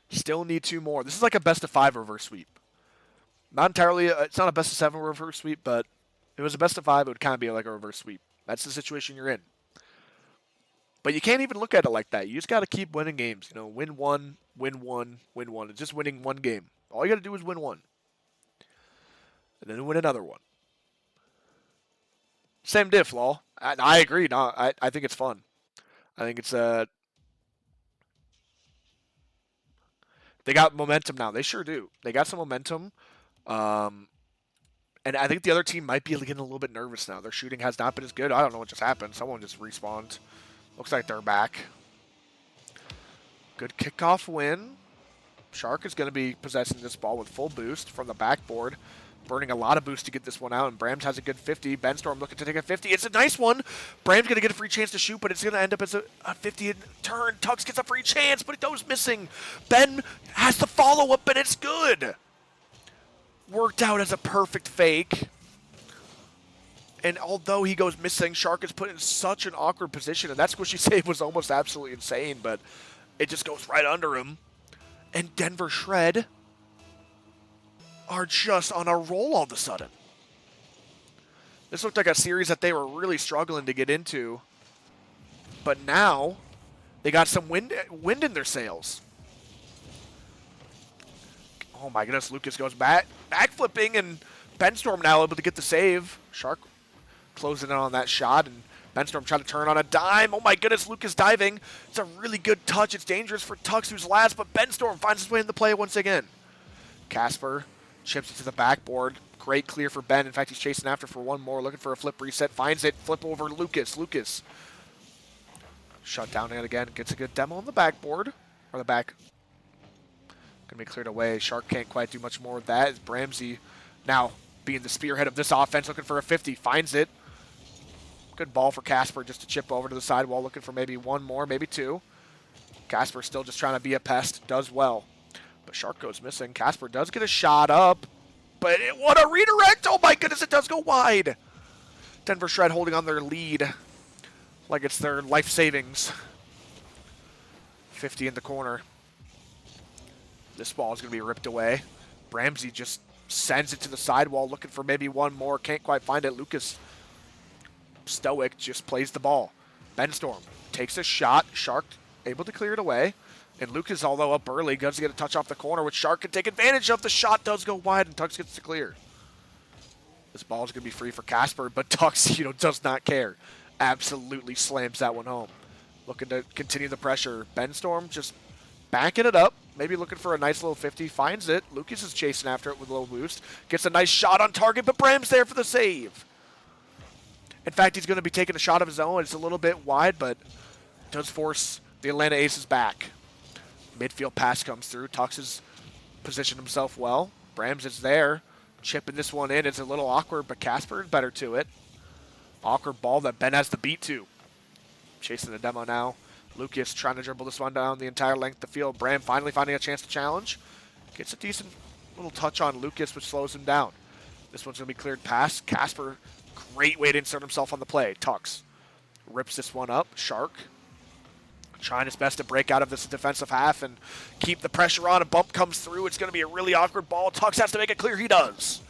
Still need 2 more. This is like a best of 5 reverse sweep. Not entirely, it's not a best of 7 reverse sweep, but if it was a best of 5, it would kind of be like a reverse sweep. That's the situation you're in. But you can't even look at it like that. You just got to keep winning games. You know, win one, win one, win one. It's just winning one game. All you got to do is win one. And then win another one. Same diff, Law. I agree. No, I think it's fun. I think it's they got momentum now. They sure do. They got some momentum. And I think the other team might be getting a little bit nervous now. Their shooting has not been as good. I don't know what just happened. Someone just respawned. Looks like they're back. Good kickoff win. Shark is going to be possessing this ball with full boost from the backboard. Burning a lot of boost to get this one out, and Brams has a good 50. Benstorm looking to take a 50. It's a nice one. Brams going to get a free chance to shoot, but it's going to end up as a 50 turn. Tux gets a free chance, but he goes missing. Ben has the follow-up, and it's good. Worked out as a perfect fake. And although he goes missing, Shark is put in such an awkward position, and that squishy save was almost absolutely insane, but it just goes right under him. And Denver Shred are just on a roll all of a sudden. This looked like a series that they were really struggling to get into, but now they got some wind in their sails. Oh my goodness, Lucas goes backflipping, and Benstorm now able to get the save. Shark closing in on that shot, and Benstorm trying to turn on a dime. Oh my goodness, Lucas diving. It's a really good touch. It's dangerous for Tux, who's last, but Benstorm finds his way in the play once again. Casper chips it to the backboard. Great clear for Ben. In fact, he's chasing after for one more, looking for a flip reset. Finds it. Flip over Lucas. Lucas shut down again. Gets a good demo on the backboard. Or the back. Going to be cleared away. Shark can't quite do much more with that. As Bramsey now being the spearhead of this offense, looking for a 50. Finds it. Good ball for Casper just to chip over to the sidewall, looking for maybe one more, maybe 2. Casper still just trying to be a pest. Does well. But Shark goes missing. Casper does get a shot up. But what a redirect! Oh my goodness, it does go wide. Denver Shred holding on their lead like it's their life savings. 50 in the corner. This ball is going to be ripped away. Bramsey just sends it to the sidewall, looking for maybe one more. Can't quite find it. Lucas, stoic, just plays the ball. Benstorm takes a shot. Shark able to clear it away. And Lucas, although up early, does get a touch off the corner, which Shark can take advantage of. The shot does go wide, and Tux gets to clear. This ball is going to be free for Casper, but Tux, does not care. Absolutely slams that one home. Looking to continue the pressure. Benstorm just backing it up. Maybe looking for a nice little 50. Finds it. Lucas is chasing after it with a little boost. Gets a nice shot on target, but Bram's there for the save. In fact, he's going to be taking a shot of his own. It's a little bit wide, but does force the Atlanta Aces back. Midfield pass comes through. Tux has positioned himself well. Brams is there. Chipping this one in. It's a little awkward, but Casper is better to it. Awkward ball that Ben has the beat to. Chasing the demo now. Lucas trying to dribble this one down the entire length of the field. Bram finally finding a chance to challenge. Gets a decent little touch on Lucas, which slows him down. This one's going to be cleared past. Casper, great way to insert himself on the play. Tux rips this one up. Shark trying his best to break out of this defensive half and keep the pressure on. A bump comes through. It's going to be a really awkward ball. Tux has to make it clear. He does.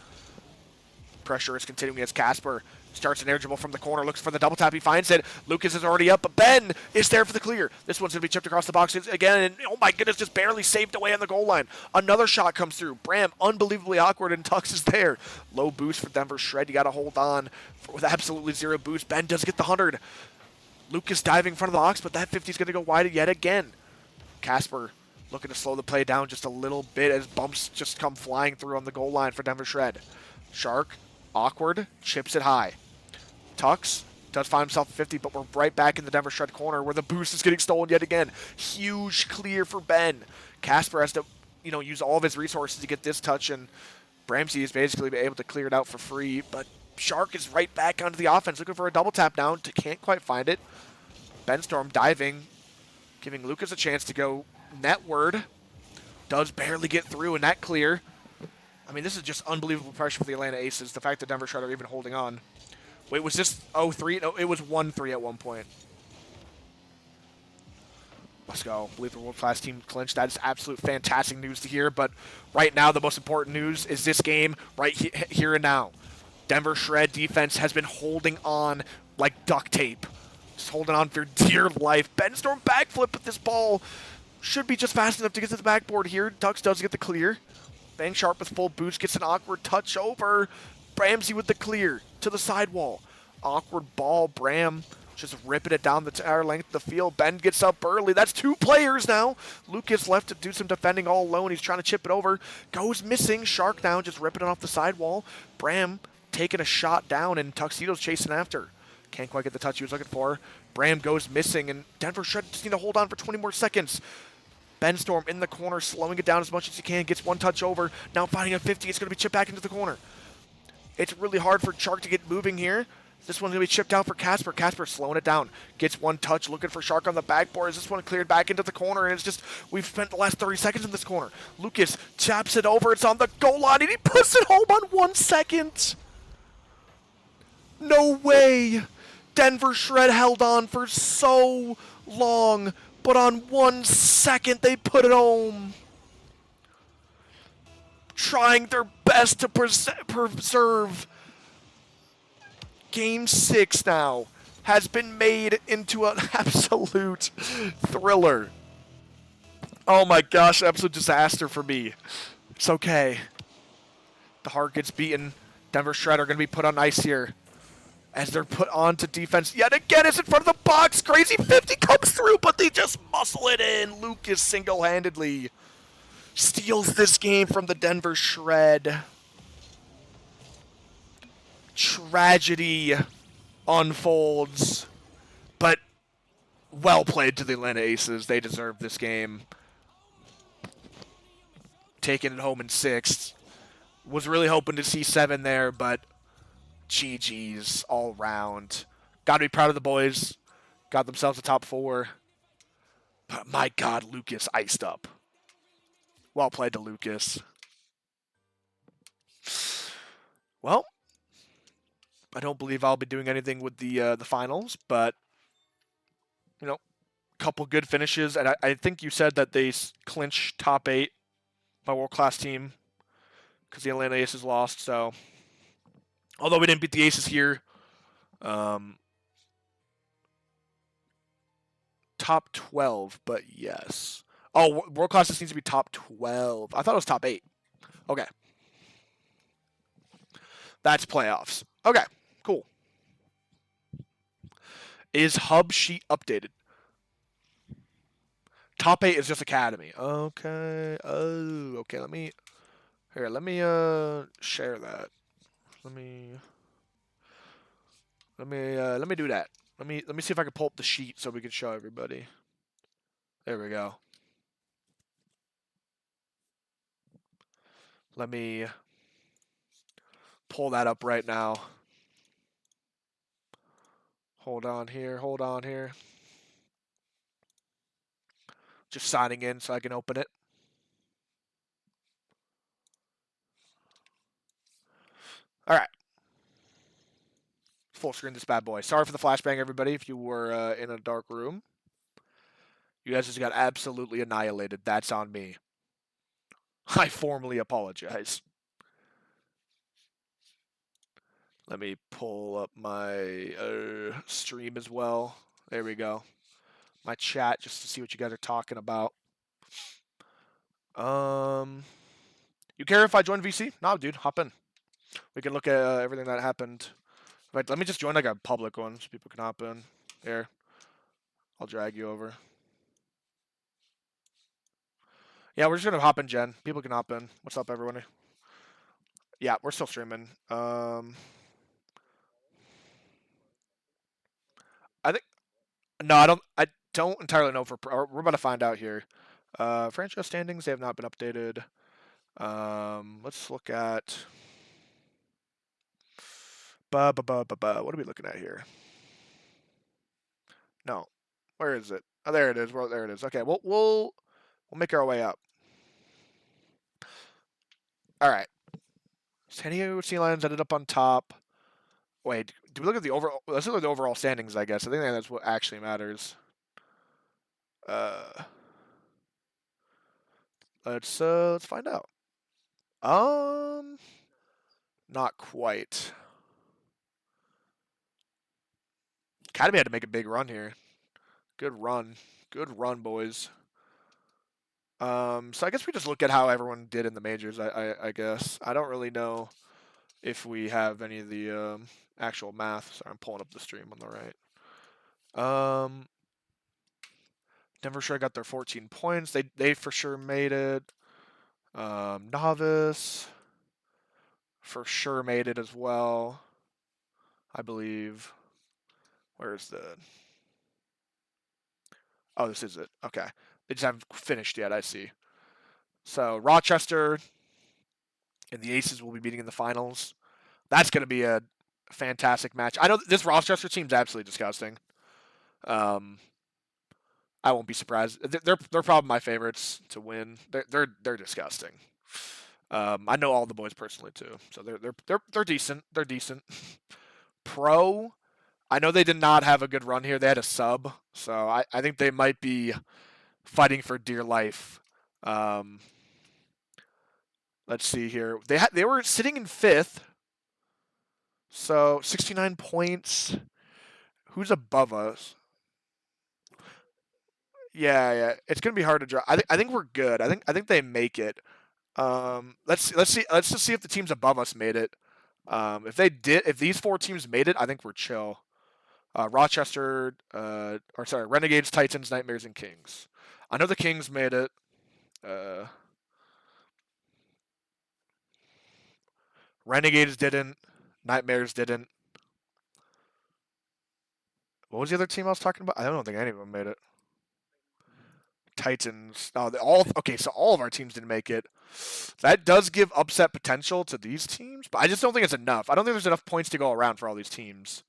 Pressure is continuing as Casper starts an air dribble from the corner, looks for the double tap. He finds it. Lucas is already up, but Ben is there for the clear. This one's going to be chipped across the box again, and oh my goodness, just barely saved away on the goal line. Another shot comes through. Bram, unbelievably awkward, and Tux is there. Low boost for Denver Shred. You got to hold on with absolutely zero boost. Ben does get the 100. Lucas diving in front of the box, but that 50 is going to go wide yet again. Casper looking to slow the play down just a little bit as bumps just come flying through on the goal line for Denver Shred. Shark, awkward, chips it high. Tux does find himself 50, but we're right back in the Denver Shred corner where the boost is getting stolen yet again. Huge clear for Ben. Casper has to, use all of his resources to get this touch, and Bramsey is basically able to clear it out for free, but Shark is right back onto the offense, looking for a double tap down. Can't quite find it. Benstorm diving, giving Lucas a chance to go netward. Does barely get through, and that clear. I mean, this is just unbelievable pressure for the Atlanta Aces. The fact that Denver Shred are even holding on. Wait, was this 0-3? No, it was 1-3 at one point. Let's go. I believe the world-class team clinched. That is absolute fantastic news to hear. But right now, the most important news is this game right here and now. Denver Shred defense has been holding on like duct tape. Just holding on for dear life. Benstorm backflip, but this ball should be just fast enough to get to the backboard here. Tux does get the clear. Bang Sharp with full boost gets an awkward touch over. Bramsey with the clear to the sidewall. Awkward ball. Bram just ripping it down the entire length of the field. Ben gets up early. That's two players now. Lucas left to do some defending all alone. He's trying to chip it over. Goes missing. Shark down, just ripping it off the sidewall. Bram taking a shot down, and Tuxedo's chasing after. Can't quite get the touch he was looking for. Bram goes missing, and Denver Shred just need to hold on for 20 more seconds. Benstorm in the corner, slowing it down as much as he can. Gets one touch over. Now finding a 50. It's going to be chipped back into the corner. It's really hard for Shark to get moving here. This one's going to be chipped out for Casper. Casper slowing it down. Gets one touch, looking for Shark on the backboard. As this one cleared back into the corner, and it's just, we've spent the last 30 seconds in this corner. Lucas taps it over. It's on the goal line, and he puts it home on 1 second. No way. Denver Shred held on for so long, but on 1 second they put it home. Trying their best to preserve. Game 6 now has been made into an absolute thriller. Oh my gosh, absolute disaster for me. It's okay. The heart gets beaten. Denver Shred are going to be put on ice here. As they're put onto defense yet again. Is in front of the box. Crazy 50 comes through, but they just muscle it in. Lucas single-handedly steals this game from the Denver Shred. Tragedy unfolds, but well played to the Atlanta Aces. They deserve this game. Taking it home in 6th. Was really hoping to see 7 there, but GG's all round. Got to be proud of the boys. Got themselves a top 4. But my God, Lucas iced up. Well played to Lucas. Well, I don't believe I'll be doing anything with the finals, but you know, couple good finishes, and I think you said that they clinch top 8 by world class team because the Atlanta Aces lost. So although we didn't beat the Aces here, um, top 12, but yes. Oh, world class just needs to be top 12. I thought it was top 8. Okay, that's playoffs. Okay, cool. Is hub sheet updated? Top 8 is just academy. Okay. Oh, okay. Let me share that. Let me let me do that. Let me see if I can pull up the sheet so we can show everybody. There we go. Let me pull that up right now. Hold on here. Hold on here. Just signing in so I can open it. All right. Full screen this bad boy. Sorry for the flashbang, everybody. If you were in a dark room, you guys just got absolutely annihilated. That's on me. I formally apologize. Let me pull up my stream as well. There we go. My chat just to see what you guys are talking about. You care if I join VC? No, dude, hop in. We can look at everything that happened. Right, let me just join like a public one so people can hop in. Here, I'll drag you over. Yeah, we're just gonna hop in, Jen. People can hop in. What's up, everyone? Yeah, we're still streaming. I think no, I don't. I don't entirely know for. We're about to find out here. Franchise standings, they have not been updated. Let's look at. What are we looking at here? No, where is it? Oh, there it is. Well, there it is. Okay, we'll make our way up. All right. San Diego Sea Lions ended up on top. Wait, do we look at the overall? Let's look at the overall standings. I guess I think that's what actually matters. Uh, let's find out. Um, not quite. Academy had to make a big run here. Good run, boys. So I guess we just look at how everyone did in the majors. I guess I don't really know if we have any of the actual math. Sorry, I'm pulling up the stream on the right. Denver sure got their 14 points. They for sure made it. Novice for sure made it as well. I believe. Where is the? Oh, this is it. Okay, they just haven't finished yet. I see. So Rochester and the Aces will be meeting in the finals. That's going to be a fantastic match. I know this Rochester team's absolutely disgusting. Um, I won't be surprised. They're probably my favorites to win. They're disgusting. I know all the boys personally too, so they're decent. They're decent. Pro, I know they did not have a good run here. They had a sub, so I think they might be fighting for dear life. Um, let's see here. They were sitting in 5th, so 69 points. Who's above us? Yeah. It's gonna be hard to draw. I think we're good. I think they make it. Let's see. Let's just see if the teams above us made it. If these 4 teams made it, I think we're chill. Rochester, or sorry, Renegades, Titans, Nightmares, and Kings. I know the Kings made it. Uh, Renegades didn't. Nightmares didn't. What was the other team I was talking about? I don't think any of them made it. Titans. No, all okay. So all of our teams didn't make it. That does give upset potential to these teams, but I just don't think it's enough. I don't think there's enough points to go around for all these teams.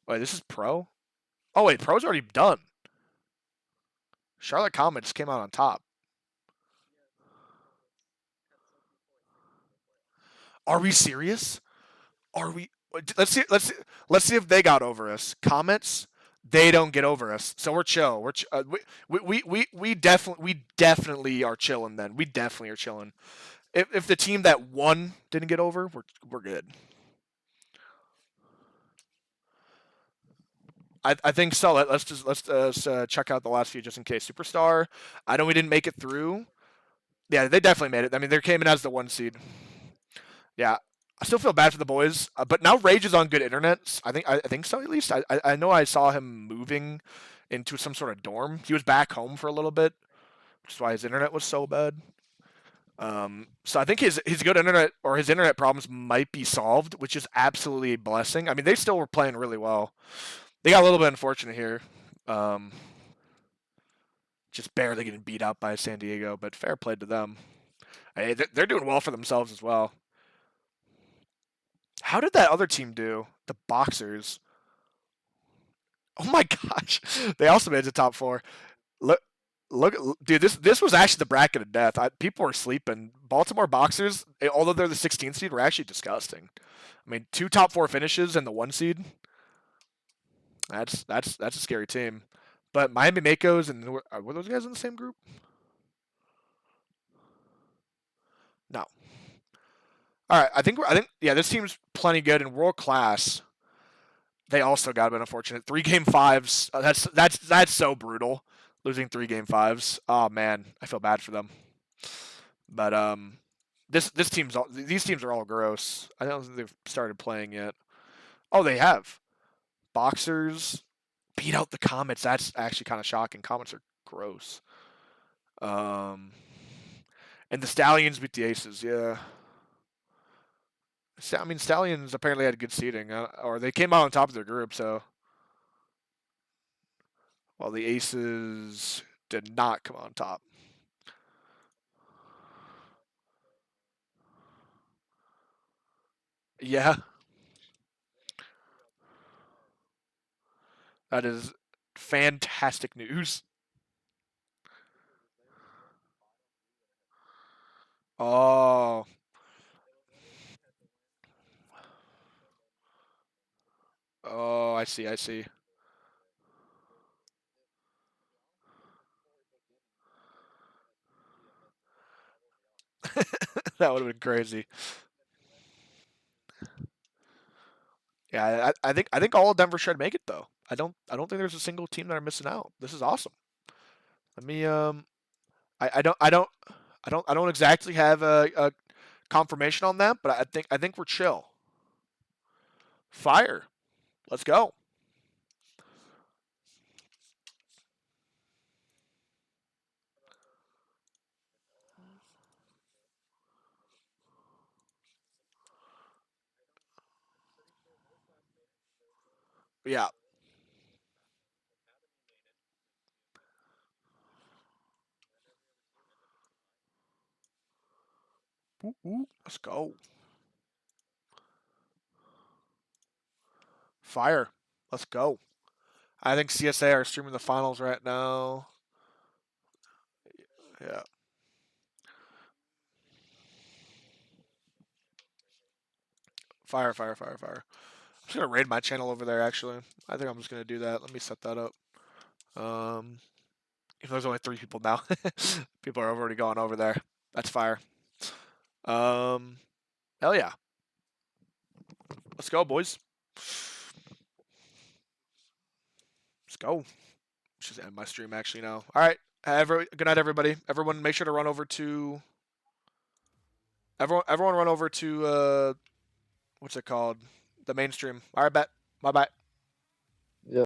Wait, this is pro? Oh wait, pro's already done. Charlotte Comets came out on top. Are we serious? Are we? Let's see. Let's see if they got over us. Comments. They don't get over us, so we're chill. We definitely are chilling. Then we definitely are chilling. If the team that won didn't get over, we're good. I think so. Let's check out the last few just in case. Superstar. I know we didn't make it through. Yeah, they definitely made it. I mean, they came in as the 1 seed. Yeah, I still feel bad for the boys, but now Rage is on good internet. I think so at least. I know I saw him moving into some sort of dorm. He was back home for a little bit, which is why his internet was so bad. So I think his good internet or his internet problems might be solved, which is absolutely a blessing. I mean, they still were playing really well. They got a little bit unfortunate here, um, just barely getting beat out by San Diego, but fair play to them. Hey, they're doing well for themselves as well. How did that other team do? The Boxers. Oh my gosh, they also made it to top four. Look, look, dude, this was actually the bracket of death. People were sleeping. Baltimore Boxers, although they're the 16th seed, were actually disgusting. I mean, two top four finishes and the 1 seed. That's a scary team. But Miami Makos and were those guys in the same group? No. All right, I think yeah, this team's plenty good and world class. They also got a bit unfortunate. 3 game fives. That's so brutal. Losing 3 game fives. Oh man, I feel bad for them. But these teams are all gross. I don't think they've started playing yet. Oh, they have. Boxers beat out the Comets. That's actually kind of shocking. Comets are gross. Um, and the Stallions beat the Aces. Yeah. I mean, Stallions apparently had good seeding, or they came out on top of their group. So, while the Aces did not come on top. Yeah, that is fantastic news. Oh, oh, I see, I see. That would have been crazy. Yeah, I think all of Denver should make it though. I don't think there's a single team that are missing out. This is awesome. Let me I don't exactly have a confirmation on that, but I think we're chill. Fire. Let's go. Yeah. Ooh, ooh, let's go. Fire. Let's go. I think CSA are streaming the finals right now. Yeah. Fire, fire, fire, fire. I'm just gonna raid my channel over there. Actually, I think I'm just gonna do that. Let me set that up. Um, if there's only 3 people now, people are already going over there. That's fire. Um, hell yeah. Let's go, boys. Let's go. Just end my stream actually now. All right. Good night, everybody. Everyone, make sure to run over to everyone. Everyone, run over to what's it called? The mainstream. All right, bet. Bye bye.